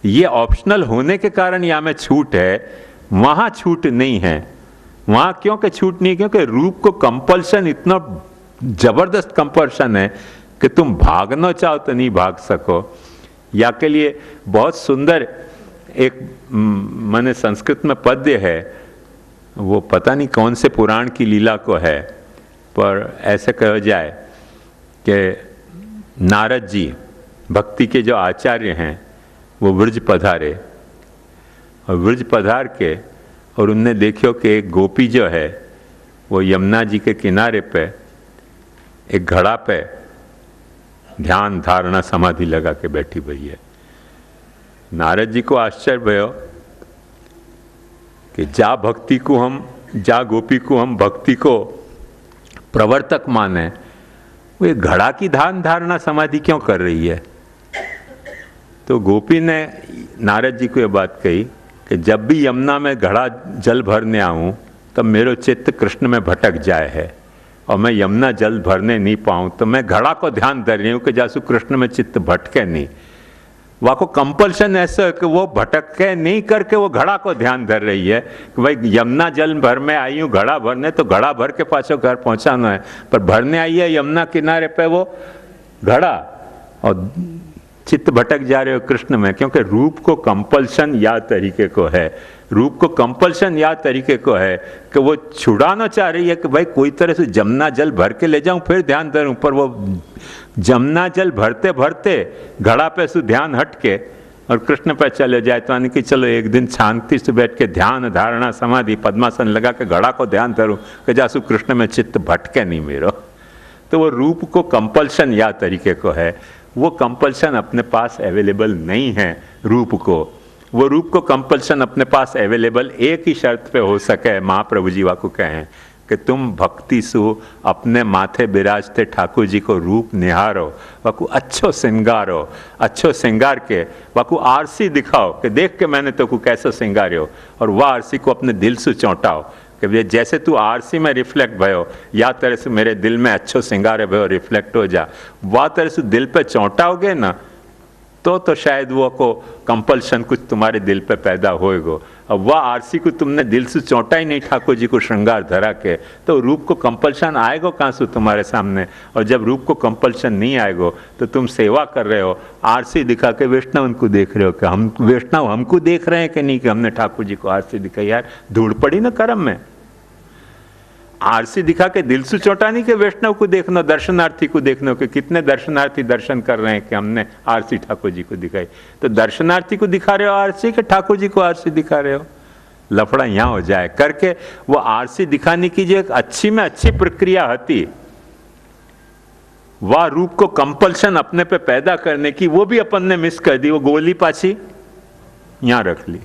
ये ऑप्शनल होने के कारण यहाँ में छूट है, वहां छूट नहीं है। वहां क्यों के छूट नहीं? क्योंकि रूप को कंपल्शन इतना जबरदस्त कंपल्शन है कि तुम भागना चाहो तो नहीं भाग सको। या के लिए बहुत सुंदर एक मैंने संस्कृत में पद्य है, वो पता नहीं कौन से पुराण की लीला को है, पर ऐसे कहा जाए कि नारद जी भक्ति के जो आचार्य हैं वो व्रज पधारे, और व्रज पधार के और उनने देखियो कि एक गोपी जो है वो यमुना जी के किनारे पे एक घड़ा पे ध्यान धारणा समाधि लगा के बैठी हुई है। नारद जी को आश्चर्य भयो कि जा गोपी को हम भक्ति को प्रवर्तक माने, वो एक घड़ा की ध्यान धारणा समाधि क्यों कर रही है? तो गोपी ने नारद जी को ये बात कही कि जब भी यमुना में घड़ा जल भरने आऊँ तब मेरा चित्त कृष्ण में भटक जाए है और मैं यमुना जल भरने नहीं पाऊँ, तो मैं घड़ा को ध्यान धर रही हूँ कि जासु कृष्ण में चित्त भटके नहीं। वह को कंपल्शन ऐसा है कि वो भटके नहीं करके वो घड़ा को ध्यान धर रही है कि भाई यमुना जल भर में आई हूँ घड़ा भरने, तो घड़ा भर के पाछो घर पहुँचाना है, पर भरने आई है यमुना किनारे पे वो घड़ा और चित्त भटक जा रहे हो कृष्ण में, क्योंकि रूप को कंपल्शन या तरीके को है, रूप को कंपल्शन या तरीके को है कि वो छुड़ाना चाह रही है कि भाई कोई तरह से जमुना जल भर के ले जाऊं फिर ध्यान धरूं, पर वो जमुना जल भरते भरते घड़ा पे से ध्यान हट के और कृष्ण पे चले जाए, तो यानी कि चलो एक दिन शांति से बैठ के ध्यान धारणा समाधि पद्मासन लगा के घड़ा को ध्यान धरूं कि जासु कृष्ण में चित्त भटके नहीं मेरो। तो वो रूप को कंपल्शन या तरीके को है, वो कंपल्शन अपने पास अवेलेबल नहीं है रूप को। वो रूप को कंपल्शन अपने पास अवेलेबल एक ही शर्त पे हो सके, महाप्रभु जी वाकु कहें कि तुम भक्ति सु अपने माथे बिराजते ठाकुर जी को रूप निहारो, वाकु अच्छो श्रृंगारो, अच्छो श्रृंगार के वाकु आरसी दिखाओ कि देख के मैंने तो को कैसा श्रृंगार्यो, और वह आरसी को अपने दिल से चौंटाओ कि जैसे तू आरसी में रिफ्लेक्ट भयो या तरह से मेरे दिल में अच्छो श्रृंगार भयो रिफ्लेक्ट हो जा, वह तरह से दिल पे चौंटाओगे ना तो शायद वो को कंपल्शन कुछ तुम्हारे दिल पे पैदा होएगो। अब वह आरसी को तुमने दिल से चौंटा ही नहीं ठाकुर जी को श्रृंगार धरा के, तो रूप को कंपल्शन आएगो कहाँ से तुम्हारे सामने, और जब रूप को कंपल्शन नहीं आएगो तो तुम सेवा कर रहे हो आरसी दिखा के वैष्णव उनको देख रहे हो कि हम वैष्णव हमको देख रहे हैं कि नहीं कि हमने ठाकुर जी को आरसी दिखाई। यार धूड़ पड़ी ना कर्म में, आरसी दिखा के दिल से चौटा नहीं कि वैष्णव को देखना दर्शनार्थी को देखना कि कितने दर्शनार्थी दर्शन कर रहे हैं कि हमने आरसी ठाकुर जी को दिखाई। तो दर्शनार्थी को दिखा रहे हो आरसी के ठाकुर जी को आरसी दिखा रहे हो, लफड़ा यहाँ हो जाए करके वो आरसी दिखाने की जो एक अच्छी में अच्छी प्रक्रिया होती, वह रूप को कंपल्शन अपने पे पैदा करने की वो भी अपन ने मिस कर दी। वो गोली पाछी यहाँ रख ली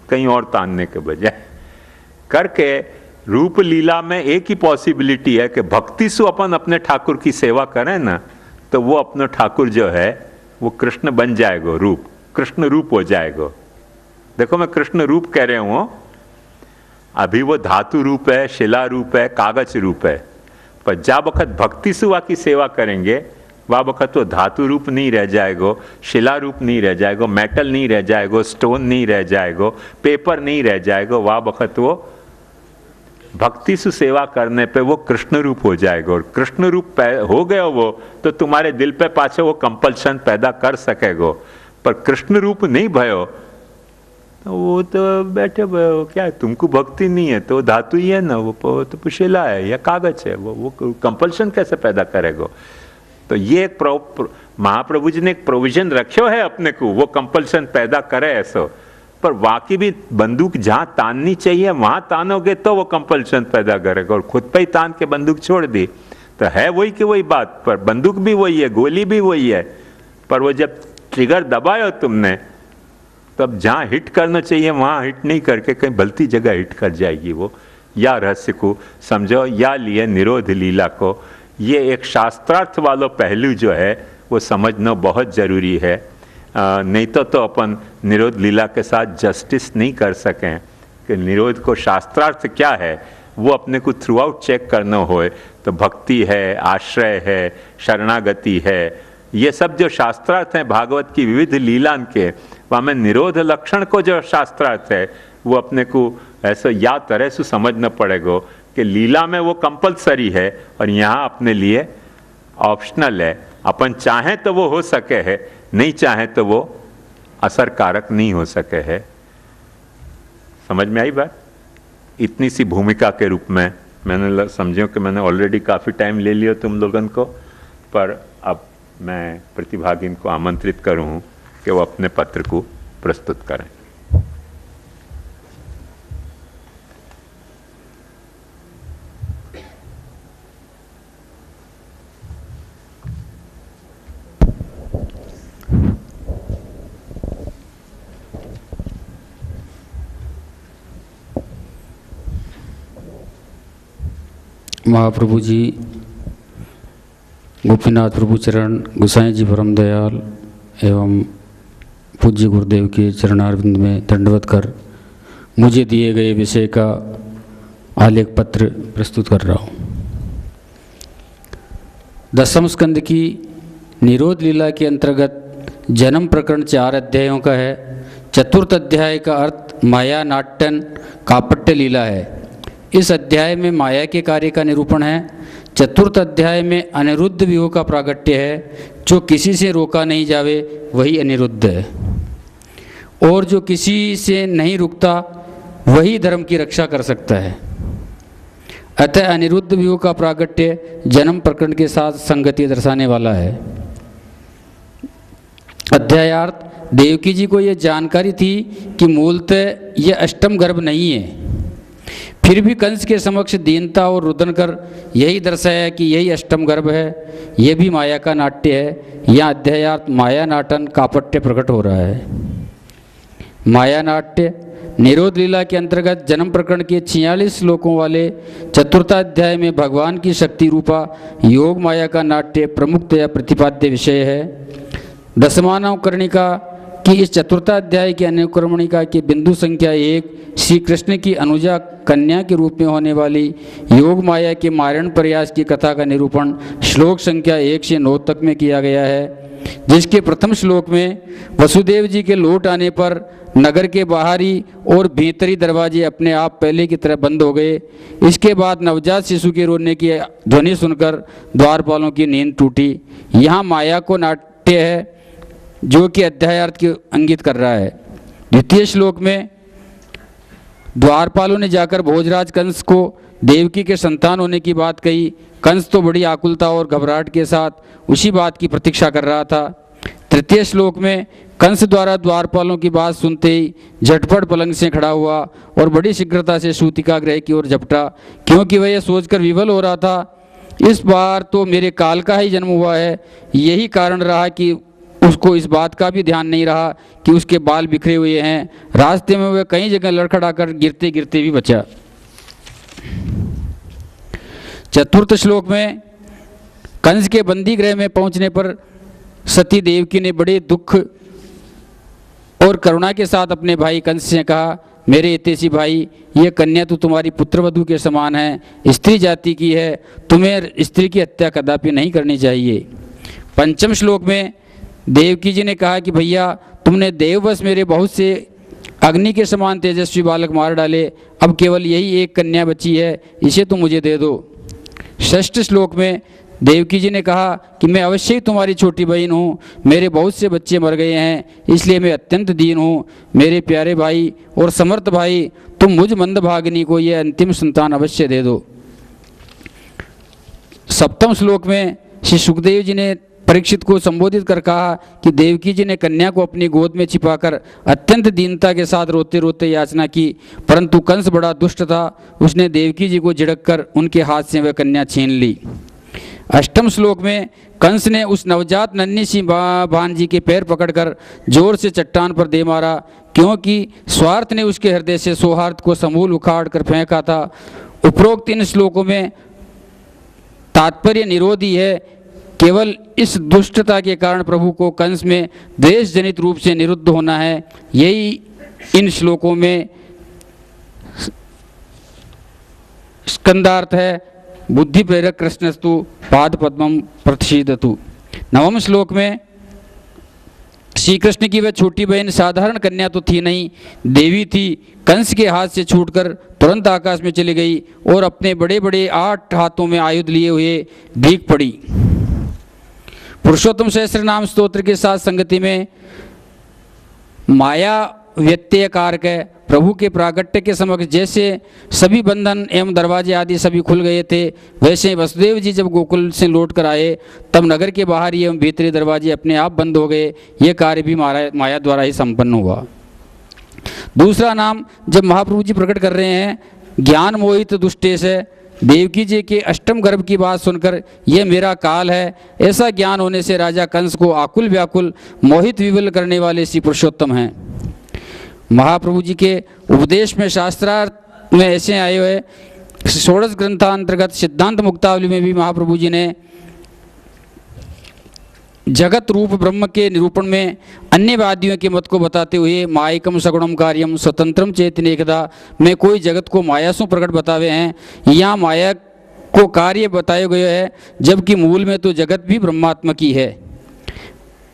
कहीं और तानने के बजाय करके। रूप लीला में एक ही पॉसिबिलिटी है कि भक्ति से अपन अपने ठाकुर की सेवा करें ना, तो वो अपना ठाकुर जो है वो कृष्ण बन जाएगा, रूप कृष्ण रूप हो जाएगा। देखो मैं कृष्ण रूप कह रहा हूँ, अभी वो धातु रूप है, शिला रूप है, कागज रूप है, पर जा वक्त भक्ति से वह की सेवा करेंगे वह वक्त वो धातु रूप नहीं रह जाएगा, शिला रूप नहीं रह जाएगा, मेटल नहीं रह जाएगा, स्टोन नहीं रह जाएगा, पेपर नहीं रह जाएगा, वह वक्त वो भक्ति से सेवा करने पे वो कृष्ण रूप हो जाएगा। और कृष्ण रूप हो गया वो तो तुम्हारे दिल पे पाछे वो कंपल्शन पैदा कर सकेगो, पर कृष्ण रूप नहीं भयो तो वो तो बैठे भयो क्या तुमको भक्ति नहीं है तो धातु ही है ना, वो तो शिला है या कागज है, वो कंपल्शन कैसे पैदा करेगो। तो ये एक महाप्रभु जी ने एक प्रोविजन रखो है अपने को, वो कंपल्शन पैदा करे ऐसा, पर वाकई भी बंदूक जहां ताननी चाहिए वहां तानोगे तो वो कंपल्शन पैदा करेगा, और खुद पे ही तान के बंदूक छोड़ दी तो है वही कि वही बात, पर बंदूक भी वही है, गोली भी वही है, पर वो जब ट्रिगर दबायो तुमने तब जहां हिट करना चाहिए वहां हिट नहीं करके कहीं भलती जगह हिट कर जाएगी वो। या रहस्य को समझो या लिए निरोध लीला को, ये एक शास्त्रार्थ वाला पहलू जो है वो समझना बहुत जरूरी है, नहीं तो अपन निरोध लीला के साथ जस्टिस नहीं कर सकें कि निरोध को शास्त्रार्थ क्या है वो अपने को थ्रू आउट चेक करना होए तो भक्ति है, आश्रय है, शरणागति है, ये सब जो शास्त्रार्थ हैं भागवत की विविध लीलान के, वहाँ में निरोध लक्षण को जो शास्त्रार्थ है वो अपने को ऐसा या तरह से समझना पड़ेगा कि लीला में वो कंपलसरी है और यहाँ अपने लिए ऑप्शनल है। अपन चाहें तो वो हो सके है, नहीं चाहे तो वो असरकारक नहीं हो सके है। समझ में आई बात? इतनी सी भूमिका के रूप में मैंने समझो कि मैंने ऑलरेडी काफ़ी टाइम ले लिया तुम लोगों को, पर अब मैं प्रतिभागिन को आमंत्रित करूँ कि वो अपने पत्र को प्रस्तुत करें। महाप्रभु जी, गोपीनाथ प्रभु चरण, गोसाई जी परम दयाल एवं पूज्य गुरुदेव के चरणारविंद में दंडवत कर मुझे दिए गए विषय का आलेख पत्र प्रस्तुत कर रहा हूँ। दसम स्कंद की निरोध लीला के अंतर्गत जन्म प्रकरण 4 अध्यायों का है। चतुर्थ अध्याय का अर्थ माया नाट्यन कापट्य लीला है। इस अध्याय में माया के कार्य का निरूपण है। चतुर्थ अध्याय में अनिरुद्ध व्यूह का प्रागट्य है। जो किसी से रोका नहीं जावे वही अनिरुद्ध है, और जो किसी से नहीं रुकता वही धर्म की रक्षा कर सकता है। अतः अनिरुद्ध व्यूह का प्रागट्य जन्म प्रकरण के साथ संगति दर्शाने वाला है। अध्यायार्थ देवकी जी को यह जानकारी थी कि मूलतः यह अष्टम गर्भ नहीं है, फिर भी कंस के समक्ष दीनता और रुदन कर यही दर्शाया कि यही अष्टम गर्भ है। यह भी माया का नाट्य है। यह अध्यायार्थ माया नाटन कापट्य प्रकट हो रहा है। माया नाट्य निरोध लीला के अंतर्गत जन्म प्रकरण के 46 श्लोकों वाले चतुर्थाध्याय में भगवान की शक्ति रूपा योग माया का नाट्य प्रमुखतया प्रतिपाद्य विषय है। दशमानवकर्णिका कि इस चतुर्थाध्याय की अनुक्रमणिका के बिंदु संख्या 1 श्री कृष्ण की अनुजा कन्या के रूप में होने वाली योग माया के मारण प्रयास की कथा का निरूपण श्लोक संख्या 1 से 9 तक में किया गया है, जिसके प्रथम श्लोक में वसुदेव जी के लौट आने पर नगर के बाहरी और भीतरी दरवाजे अपने आप पहले की तरह बंद हो गए। इसके बाद नवजात शिशु के रोने की ध्वनि सुनकर द्वारपालों की नींद टूटी। यहाँ माया को नाट्य है जो कि अध्यायार्थ की इंगित कर रहा है। द्वितीय श्लोक में द्वारपालों ने जाकर भोजराज कंस को देवकी के संतान होने की बात कही। कंस तो बड़ी आकुलता और घबराहट के साथ उसी बात की प्रतीक्षा कर रहा था। तृतीय श्लोक में कंस द्वारा द्वारपालों की बात सुनते ही झटपट पलंग से खड़ा हुआ और बड़ी शीघ्रता से सूतिका गृह की ओर झपटा, क्योंकि वह यह सोचकर विवल हो रहा था इस बार तो मेरे काल का ही जन्म हुआ है। यही कारण रहा कि उसको इस बात का भी ध्यान नहीं रहा कि उसके बाल बिखरे हुए हैं। रास्ते में वह कई जगह लड़खड़ाकर गिरते गिरते भी बचा। चतुर्थ श्लोक में कंस के बंदी गृह में पहुंचने पर सती देवकी ने बड़े दुख और करुणा के साथ अपने भाई कंस से कहा, मेरे हितैषी भाई, यह कन्या तो तुम्हारी पुत्रवधू के समान है, स्त्री जाति की है, तुम्हें स्त्री की हत्या कदापि नहीं करनी चाहिए। पंचम श्लोक में देवकी जी ने कहा कि भैया, तुमने देववश मेरे बहुत से अग्नि के समान तेजस्वी बालक मार डाले, अब केवल यही एक कन्या बची है, इसे तुम मुझे दे दो। षष्ठ श्लोक में देवकी जी ने कहा कि मैं अवश्य ही तुम्हारी छोटी बहन हूँ, मेरे बहुत से बच्चे मर गए हैं, इसलिए मैं अत्यंत दीन हूँ। मेरे प्यारे भाई और समर्थ भाई, तुम मुझ मंदभागिनी को यह अंतिम संतान अवश्य दे दो। सप्तम श्लोक में श्री सुखदेव जी ने परीक्षित को संबोधित कर कहा कि देवकी जी ने कन्या को अपनी गोद में छिपाकर अत्यंत दीनता के साथ रोते रोते याचना की, परंतु कंस बड़ा दुष्ट था। उसने देवकी जी को झिड़ककर उनके हाथ से वह कन्या छीन ली। अष्टम श्लोक में कंस ने उस नवजात नन्ही सी भांजी के पैर पकड़कर जोर से चट्टान पर दे मारा, क्योंकि स्वार्थ ने उसके हृदय से सौहार्द को समूल उखाड़ कर फेंका था। उपरोक्त इन श्लोकों में तात्पर्य निरोधी है। केवल इस दुष्टता के कारण प्रभु को कंस में द्वेष जनित रूप से निरुद्ध होना है। यही इन श्लोकों में स्कंदार्थ है। बुद्धि प्रेरक कृष्णस्तु पाद पद्मम प्रतिषिधतु। नवम श्लोक में श्री कृष्ण की वह छोटी बहन साधारण कन्या तो थी नहीं, देवी थी। कंस के हाथ से छूटकर तुरंत आकाश में चली गई और अपने बड़े बड़े 8 हाथों में आयुध लिए हुए भीग पड़ी। पुरुषोत्तम सहस्त्र नाम स्तोत्र के साथ संगति में माया व्यत्यय कारक है। प्रभु के प्रागट्य के समक्ष जैसे सभी बंधन एवं दरवाजे आदि सभी खुल गए थे, वैसे वसुदेव जी जब गोकुल से लौट कर आए तब नगर के बाहरी एवं भीतरी दरवाजे अपने आप बंद हो गए। ये कार्य भी माया द्वारा ही संपन्न हुआ। दूसरा नाम जब महाप्रभु जी प्रकट कर रहे हैं, ज्ञान मोहित दुष्टेश है। देवकी जी के अष्टम गर्भ की बात सुनकर यह मेरा काल है, ऐसा ज्ञान होने से राजा कंस को आकुल व्याकुल मोहित विवल करने वाले श्री पुरुषोत्तम हैं। महाप्रभु जी के उपदेश में शास्त्रार्थ में ऐसे आए हुए षोडश ग्रंथांतर्गत सिद्धांत मुक्तावली में भी महाप्रभु जी ने जगत रूप ब्रह्म के निरूपण में अन्य वादियों के मत को बताते हुए मायकम सगुणम कार्यम स्वतंत्रम चेतन एकदा में कोई जगत को माया सु प्रकट बतावे हैं। यहाँ माया को कार्य बताया गया है, जबकि मूल में तो जगत भी ब्रह्मात्मा की है।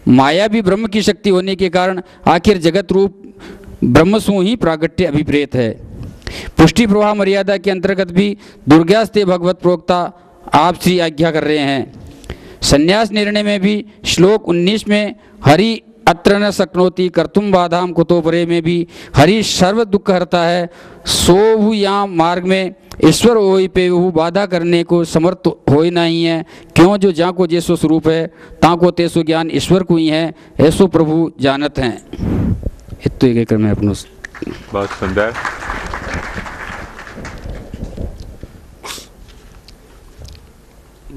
माया भी ब्रह्म की शक्ति होने के कारण आखिर जगत रूप ब्रह्म सु ही प्रागट्य अभिप्रेत है। पुष्टि प्रवाह मर्यादा के अंतर्गत भी दुर्गास्ते भगवत प्रोक्ता आप श्री आज्ञा कर रहे हैं। संन्यास निर्णय में भी श्लोक 19 में हरि अत्र न शक्नोति कर्तुम बाधाम कुतो परे में भी हरि सर्व दुख हरता है, सो यहाँ मार्ग में ईश्वर होई पे वो बाधा करने को समर्थ हो ही नहीं है। क्यों जो जा को जैसो स्वरूप है ताको तेसो ज्ञान ईश्वर को ही है, ऐसो प्रभु जानत हैं। इतो एक क्रम है अपनो। बहुत सुंदर।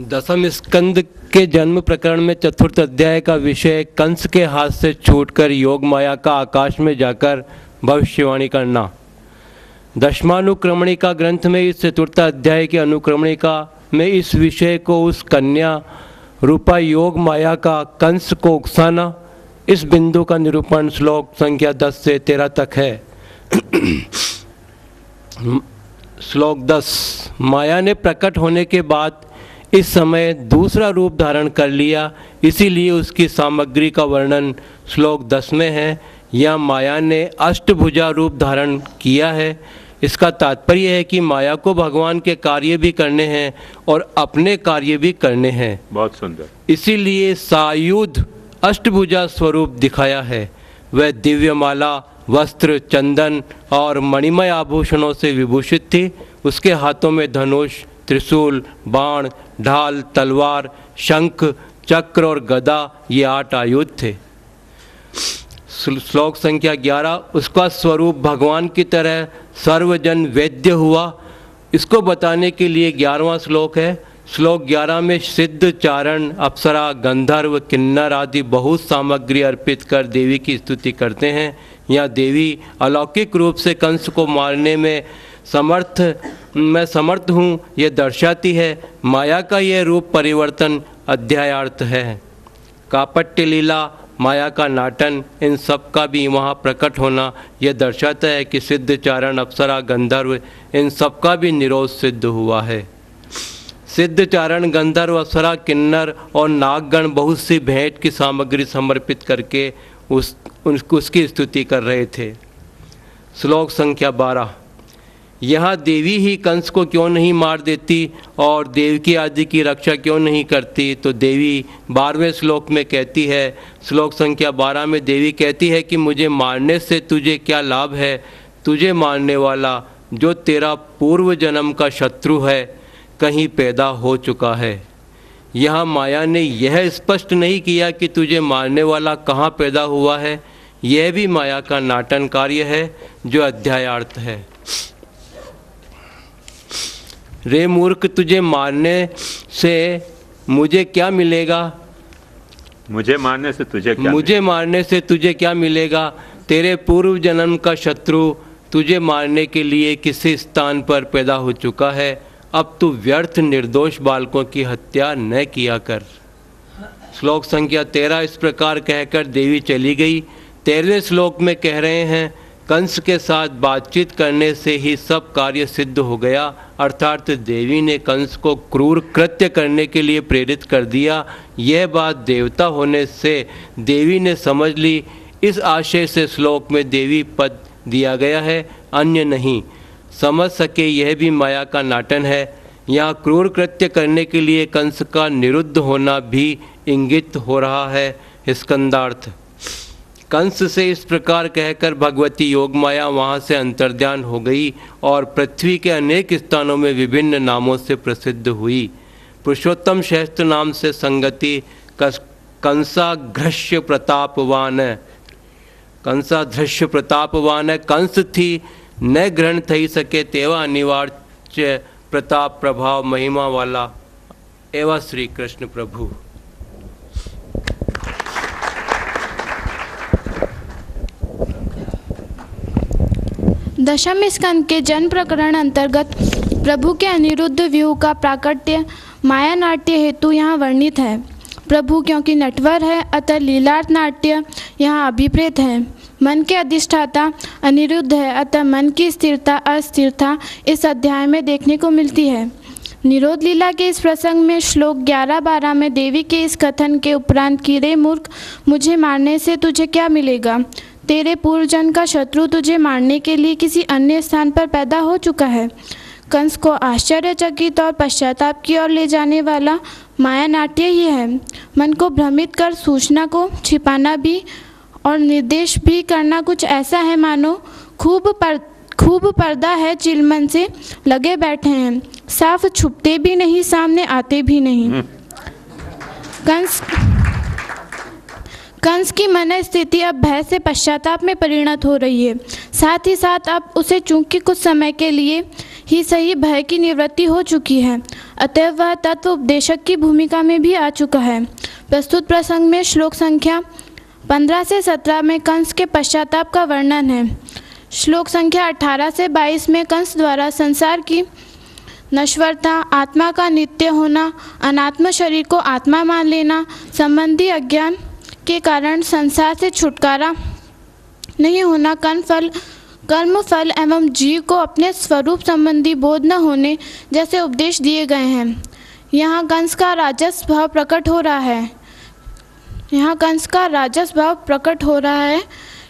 दसम स्कंद के जन्म प्रकरण में चतुर्थ अध्याय का विषय कंस के हाथ से छूटकर योग माया का आकाश में जाकर भविष्यवाणी करना। दशमानुक्रमणिका ग्रंथ में इस चतुर्थ अध्याय की अनुक्रमणिका में इस विषय को उस कन्या रूपा योग माया का कंस को उकसाना, इस बिंदु का निरूपण श्लोक संख्या 10 से 13 तक है। श्लोक 10। माया ने प्रकट होने के बाद इस समय दूसरा रूप धारण कर लिया, इसीलिए उसकी सामग्री का वर्णन श्लोक 10 में है। यह माया ने अष्टभुजा रूप धारण किया है। इसका तात्पर्य है कि माया को भगवान के कार्य भी करने हैं और अपने कार्य भी करने हैं। बहुत सुंदर। इसीलिए सायुध अष्टभुजा स्वरूप दिखाया है। वह दिव्यमाला, वस्त्र, चंदन और मणिमय आभूषणों से विभूषित थी। उसके हाथों में धनुष, त्रिशूल, बाण, ढाल, तलवार, शंख, चक्र और गदा, ये 8 आयुध थे। श्लोक संख्या 11। उसका स्वरूप भगवान की तरह सर्वजन वेद्य हुआ, इसको बताने के लिए 11वां श्लोक है। श्लोक 11 में सिद्ध, चारण, अप्सरा, गंधर्व, किन्नर आदि बहुत सामग्री अर्पित कर देवी की स्तुति करते हैं। यहाँ देवी अलौकिक रूप से कंस को मारने में समर्थ हूँ ये दर्शाती है। माया का यह रूप परिवर्तन अध्यायार्थ है। कापट्य लीला, माया का नाटन, इन सब का भी वहाँ प्रकट होना यह दर्शाता है कि सिद्ध, चारण, अप्सरा, गंधर्व, इन सब का भी निरोध सिद्ध हुआ है। सिद्ध, चारण, गंधर्व, अप्सरा, किन्नर और नागगण बहुत सी भेंट की सामग्री समर्पित करके उसकी स्तुति कर रहे थे। श्लोक संख्या 12। यहाँ देवी ही कंस को क्यों नहीं मार देती और देवकी आदि की रक्षा क्यों नहीं करती? तो देवी 12वें श्लोक में कहती है, श्लोक संख्या 12 में देवी कहती है कि मुझे मारने से तुझे क्या लाभ है? तुझे मारने वाला जो तेरा पूर्व जन्म का शत्रु है कहीं पैदा हो चुका है। यहाँ माया ने यह स्पष्ट नहीं किया कि तुझे मारने वाला कहाँ पैदा हुआ है। यह भी माया का नाटन कार्य है जो अध्यायार्थ है। रे मूर्ख, तुझे मारने से मुझे क्या मिलेगा? मुझे मारने से तुझे क्या मिलेगा? तेरे पूर्व जन्म का शत्रु तुझे मारने के लिए किसी स्थान पर पैदा हो चुका है। अब तू व्यर्थ निर्दोष बालकों की हत्या न किया कर। श्लोक संख्या 13। इस प्रकार कहकर देवी चली गई। 13वें श्लोक में कह रहे हैं, कंस के साथ बातचीत करने से ही सब कार्य सिद्ध हो गया, अर्थात देवी ने कंस को क्रूर कृत्य करने के लिए प्रेरित कर दिया। यह बात देवता होने से देवी ने समझ ली। इस आशय से श्लोक में देवी पद दिया गया है, अन्य नहीं। समझ सके यह भी माया का नाटन है। यहाँ क्रूर कृत्य करने के लिए कंस का निरुद्ध होना भी इंगित हो रहा है। स्कंदार्थ। कंस से इस प्रकार कहकर भगवती योग माया वहाँ से अंतर्ध्यान हो गई और पृथ्वी के अनेक स्थानों में विभिन्न नामों से प्रसिद्ध हुई। पुरुषोत्तम श्रेष्ठ नाम से संगति कंसाधृष्य प्रतापवान कंस थी, न ग्रहण थई सके तेवा अनिवार्य प्रताप प्रभाव महिमा वाला एवं श्री कृष्ण प्रभु। दशम स्कंद के जन्म प्रकरण अंतर्गत प्रभु के अनिरुद्ध व्यूह का प्राकट्य माया नाट्य हेतु यहाँ वर्णित है। प्रभु क्योंकि नटवर है, अतः लीलार्थ नाट्य यहाँ अभिप्रेत है। मन के अधिष्ठाता अनिरुद्ध है, अतः मन की स्थिरता अस्थिरता इस अध्याय में देखने को मिलती है। निरोध लीला के इस प्रसंग में श्लोक 11-12 में देवी के इस कथन के उपरांत कि रे मूर्ख, मुझे मारने से तुझे क्या मिलेगा? तेरे पूर्वजन्म का शत्रु तुझे मारने के लिए किसी अन्य स्थान पर पैदा हो चुका है। कंस को आश्चर्यचकित और पश्चाताप की ओर ले जाने वाला माया नाट्य ही है। मन को भ्रमित कर सूचना को छिपाना भी और निर्देश भी करना कुछ ऐसा है मानो खूब पर्दा है, चिलमन से लगे बैठे हैं, साफ छुपते भी नहीं, सामने आते भी नहीं। कंस की मन स्थिति अब भय से पश्चाताप में परिणत हो रही है। साथ ही साथ अब उसे चूंकि कुछ समय के लिए ही सही भय की निवृत्ति हो चुकी है, अतः वह तत्व उपदेशक की भूमिका में भी आ चुका है। प्रस्तुत प्रसंग में श्लोक संख्या 15 से 17 में कंस के पश्चाताप का वर्णन है। श्लोक संख्या 18 से 22 में कंस द्वारा संसार की नश्वरता, आत्मा का नित्य होना, अनात्म शरीर को आत्मा मान लेना संबंधी अज्ञान के कारण संसार से छुटकारा नहीं होना, कर्म फल एवं जीव को अपने स्वरूप संबंधी बोध न होने जैसे उपदेश दिए गए हैं। यहाँ कंस का राजस भाव प्रकट हो रहा है।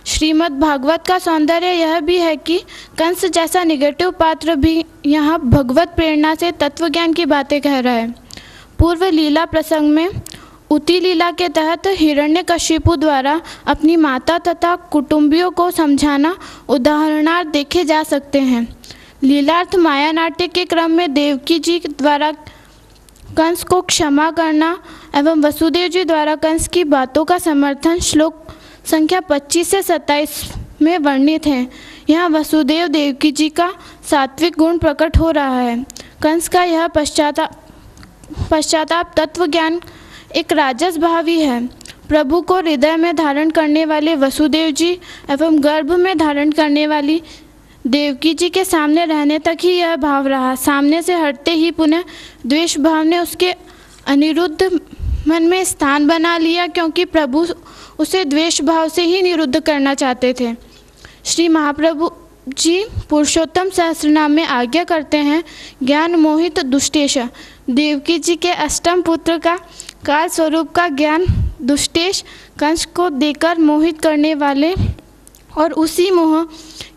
श्रीमद् भागवत का सौंदर्य यह भी है कि कंस जैसा निगेटिव पात्र भी यहाँ भगवत प्रेरणा से तत्वज्ञान की बातें कह रहा है। पूर्व लीला प्रसंग में उती लीला के तहत हिरण्यकशिपु द्वारा अपनी माता तथा कुटुंबियों को समझाना उदाहरणार्थ देखे जा सकते हैं। लीलार्थ माया नाट्य के क्रम में देवकी जी द्वारा कंस को क्षमा करना एवं वसुदेव जी द्वारा कंस की बातों का समर्थन श्लोक संख्या 25 से 27 में वर्णित है। यहाँ वसुदेव देवकी जी का सात्विक गुण प्रकट हो रहा है। कंस का यह पश्चाताप तत्व ज्ञान एक राजस भाव ही है। प्रभु को हृदय में धारण करने वाले वसुदेव जी एवं गर्भ में धारण करने वाली देवकी जी के सामने रहने तक ही यह भाव रहा। सामने से हटते ही पुनः द्वेष भाव ने उसके अनिरुद्ध मन में स्थान बना लिया, क्योंकि प्रभु उसे द्वेष भाव से ही निरुद्ध करना चाहते थे। श्री महाप्रभु जी पुरुषोत्तम सहस्रनाम में आज्ञा करते हैं, ज्ञान मोहित दुष्टेश। देवकी जी के अष्टम पुत्र का काल स्वरूप का ज्ञान दुष्टेश कंस को देकर मोहित करने वाले, और उसी मोह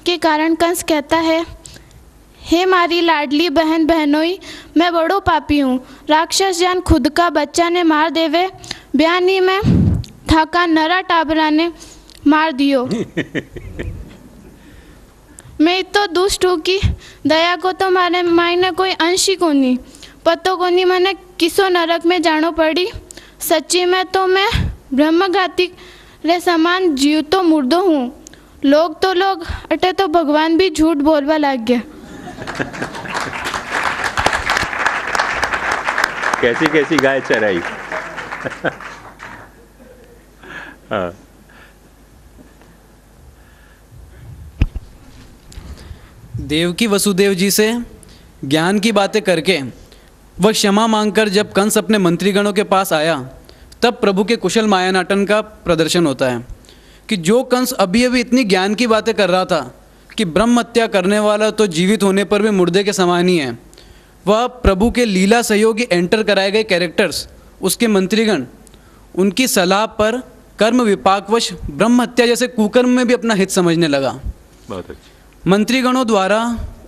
के कारण कंस कहता है, हे मारी लाडली बहन बहनोई, मैं बड़ो पापी हूँ। राक्षस जान खुद का बच्चा ने मार देवे, ब्यानी में थाका नरा टाबरा ने मार दियो। मैं तो दुष्ट हूँ कि दया को तो मारे मायने कोई अंश ही कोनी, पतो कोनी मैंने किसो नरक में जानो पड़ी। सच्ची में तो मैं ब्रह्मघाती रे समान जीव तो मुर्दो हूँ। लोग अटे तो भगवान भी झूठ बोलवा लग गया। कैसी कैसी गाय चराई। हाँ। देवकी वसुदेव जी से ज्ञान की बातें करके वह क्षमा मांगकर जब कंस अपने मंत्रीगणों के पास आया, तब प्रभु के कुशल मायानाटन का प्रदर्शन होता है कि जो कंस अभी अभी इतनी ज्ञान की बातें कर रहा था कि ब्रह्म हत्या करने वाला तो जीवित होने पर भी मुर्दे के समान ही है, वह प्रभु के लीला सहयोगी एंटर कराए गए कैरेक्टर्स, उसके मंत्रीगण, उनकी सलाह पर कर्म विपाकवश ब्रह्म हत्या जैसे कुकर्म में भी अपना हित समझने लगा। बहुत अच्छा। मंत्रीगणों द्वारा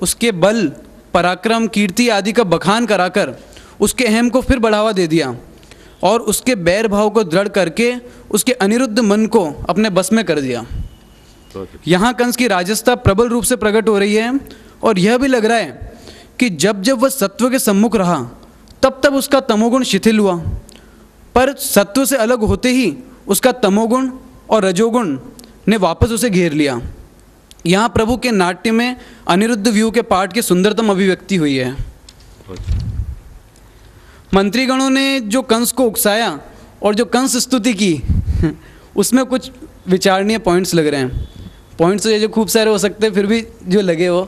उसके बल, पराक्रम, कीर्ति आदि का बखान कराकर उसके अहम को फिर बढ़ावा दे दिया और उसके बैर भाव को दृढ़ करके उसके अनिरुद्ध मन को अपने बस में कर दिया। यहाँ कंस की राजसता प्रबल रूप से प्रकट हो रही है और यह भी लग रहा है कि जब जब वह सत्व के सम्मुख रहा तब तब उसका तमोगुण शिथिल हुआ, पर सत्व से अलग होते ही उसका तमोगुण और रजोगुण ने वापस उसे घेर लिया। यहाँ प्रभु के नाट्य में अनिरुद्ध व्यू के पाठ की सुंदरतम अभिव्यक्ति हुई है। मंत्रीगणों ने जो कंस को उकसाया और जो कंस स्तुति की, उसमें कुछ विचारणीय पॉइंट्स लग रहे हैं। पॉइंट्स जो खूब सारे हो सकते हैं, फिर भी जो लगे वो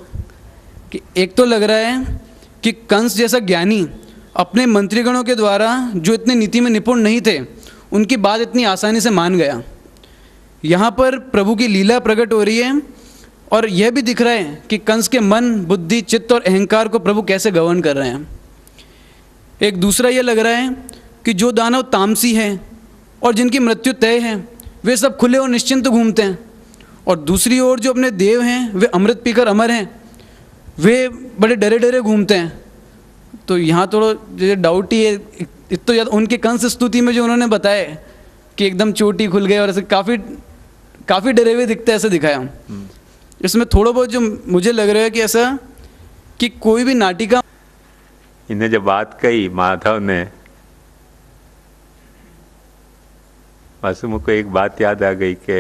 कि एक तो लग रहा है कि कंस जैसा ज्ञानी अपने मंत्रीगणों के द्वारा जो इतने नीति में निपुण नहीं थे उनकी बात इतनी आसानी से मान गया। यहाँ पर प्रभु की लीला प्रकट हो रही है और यह भी दिख रहा है कि कंस के मन, बुद्धि, चित्त और अहंकार को प्रभु कैसे गवर्न कर रहे हैं। एक दूसरा ये लग रहा है कि जो दानव तामसी हैं और जिनकी मृत्यु तय है वे सब खुले और निश्चिंत घूमते हैं, और दूसरी ओर जो अपने देव हैं वे अमृत पीकर अमर हैं, वे बड़े डरे डरे घूमते हैं। तो यहाँ थोड़ा डाउट ही है। इतना तो ज़्यादा उनके कंस स्तुति में जो उन्होंने बताया कि एकदम चोटी खुल गए और ऐसे काफ़ी डरे हुए दिखते, ऐसे दिखाया। इसमें थोड़ा बहुत जो मुझे लग रहा है कि ऐसा कि कोई भी नाटिका, इन्हें जब बात कही माधव ने, बस मुझको एक बात याद आ गई कि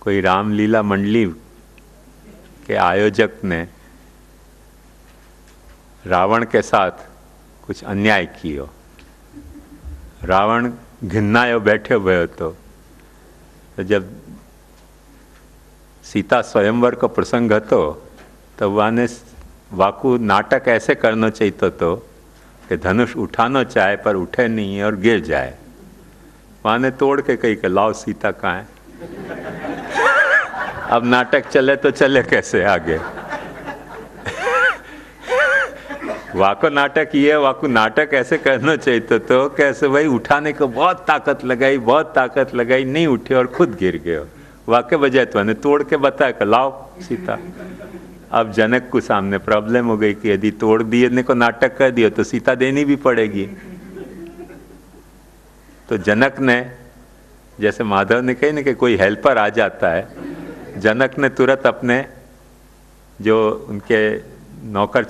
कोई रामलीला मंडली के आयोजक ने रावण के साथ कुछ अन्याय कियो। रावण घिन्नायो बैठे हुए हो तो जब सीता स्वयंवर का प्रसंग હતો तो वाने वाकू नाटक ऐसे करना चाहिए तो कि धनुष उठाना चाहे पर उठे नहीं और गिर जाए। वाने तोड़ के कही कि लाओ सीता कहाँ है। अब नाटक चले तो चले कैसे आगे। वाको नाटक ये, वाको नाटक ऐसे करना चाहिए तो कैसे भाई उठाने को बहुत ताकत लगाई, नहीं उठे और खुद गिर गए। वाके बजाय तो मैंने तोड़ के बताया कि लाओ सीता। अब जनक को सामने प्रॉब्लम हो गई कि यदि तोड़ दिए को नाटक कर दिया तो सीता देनी भी पड़ेगी। तो जनक ने, जैसे माधव ने कही ना कि कोई हेल्पर आ जाता है, जनक ने तुरंत अपने जो उनके नौकर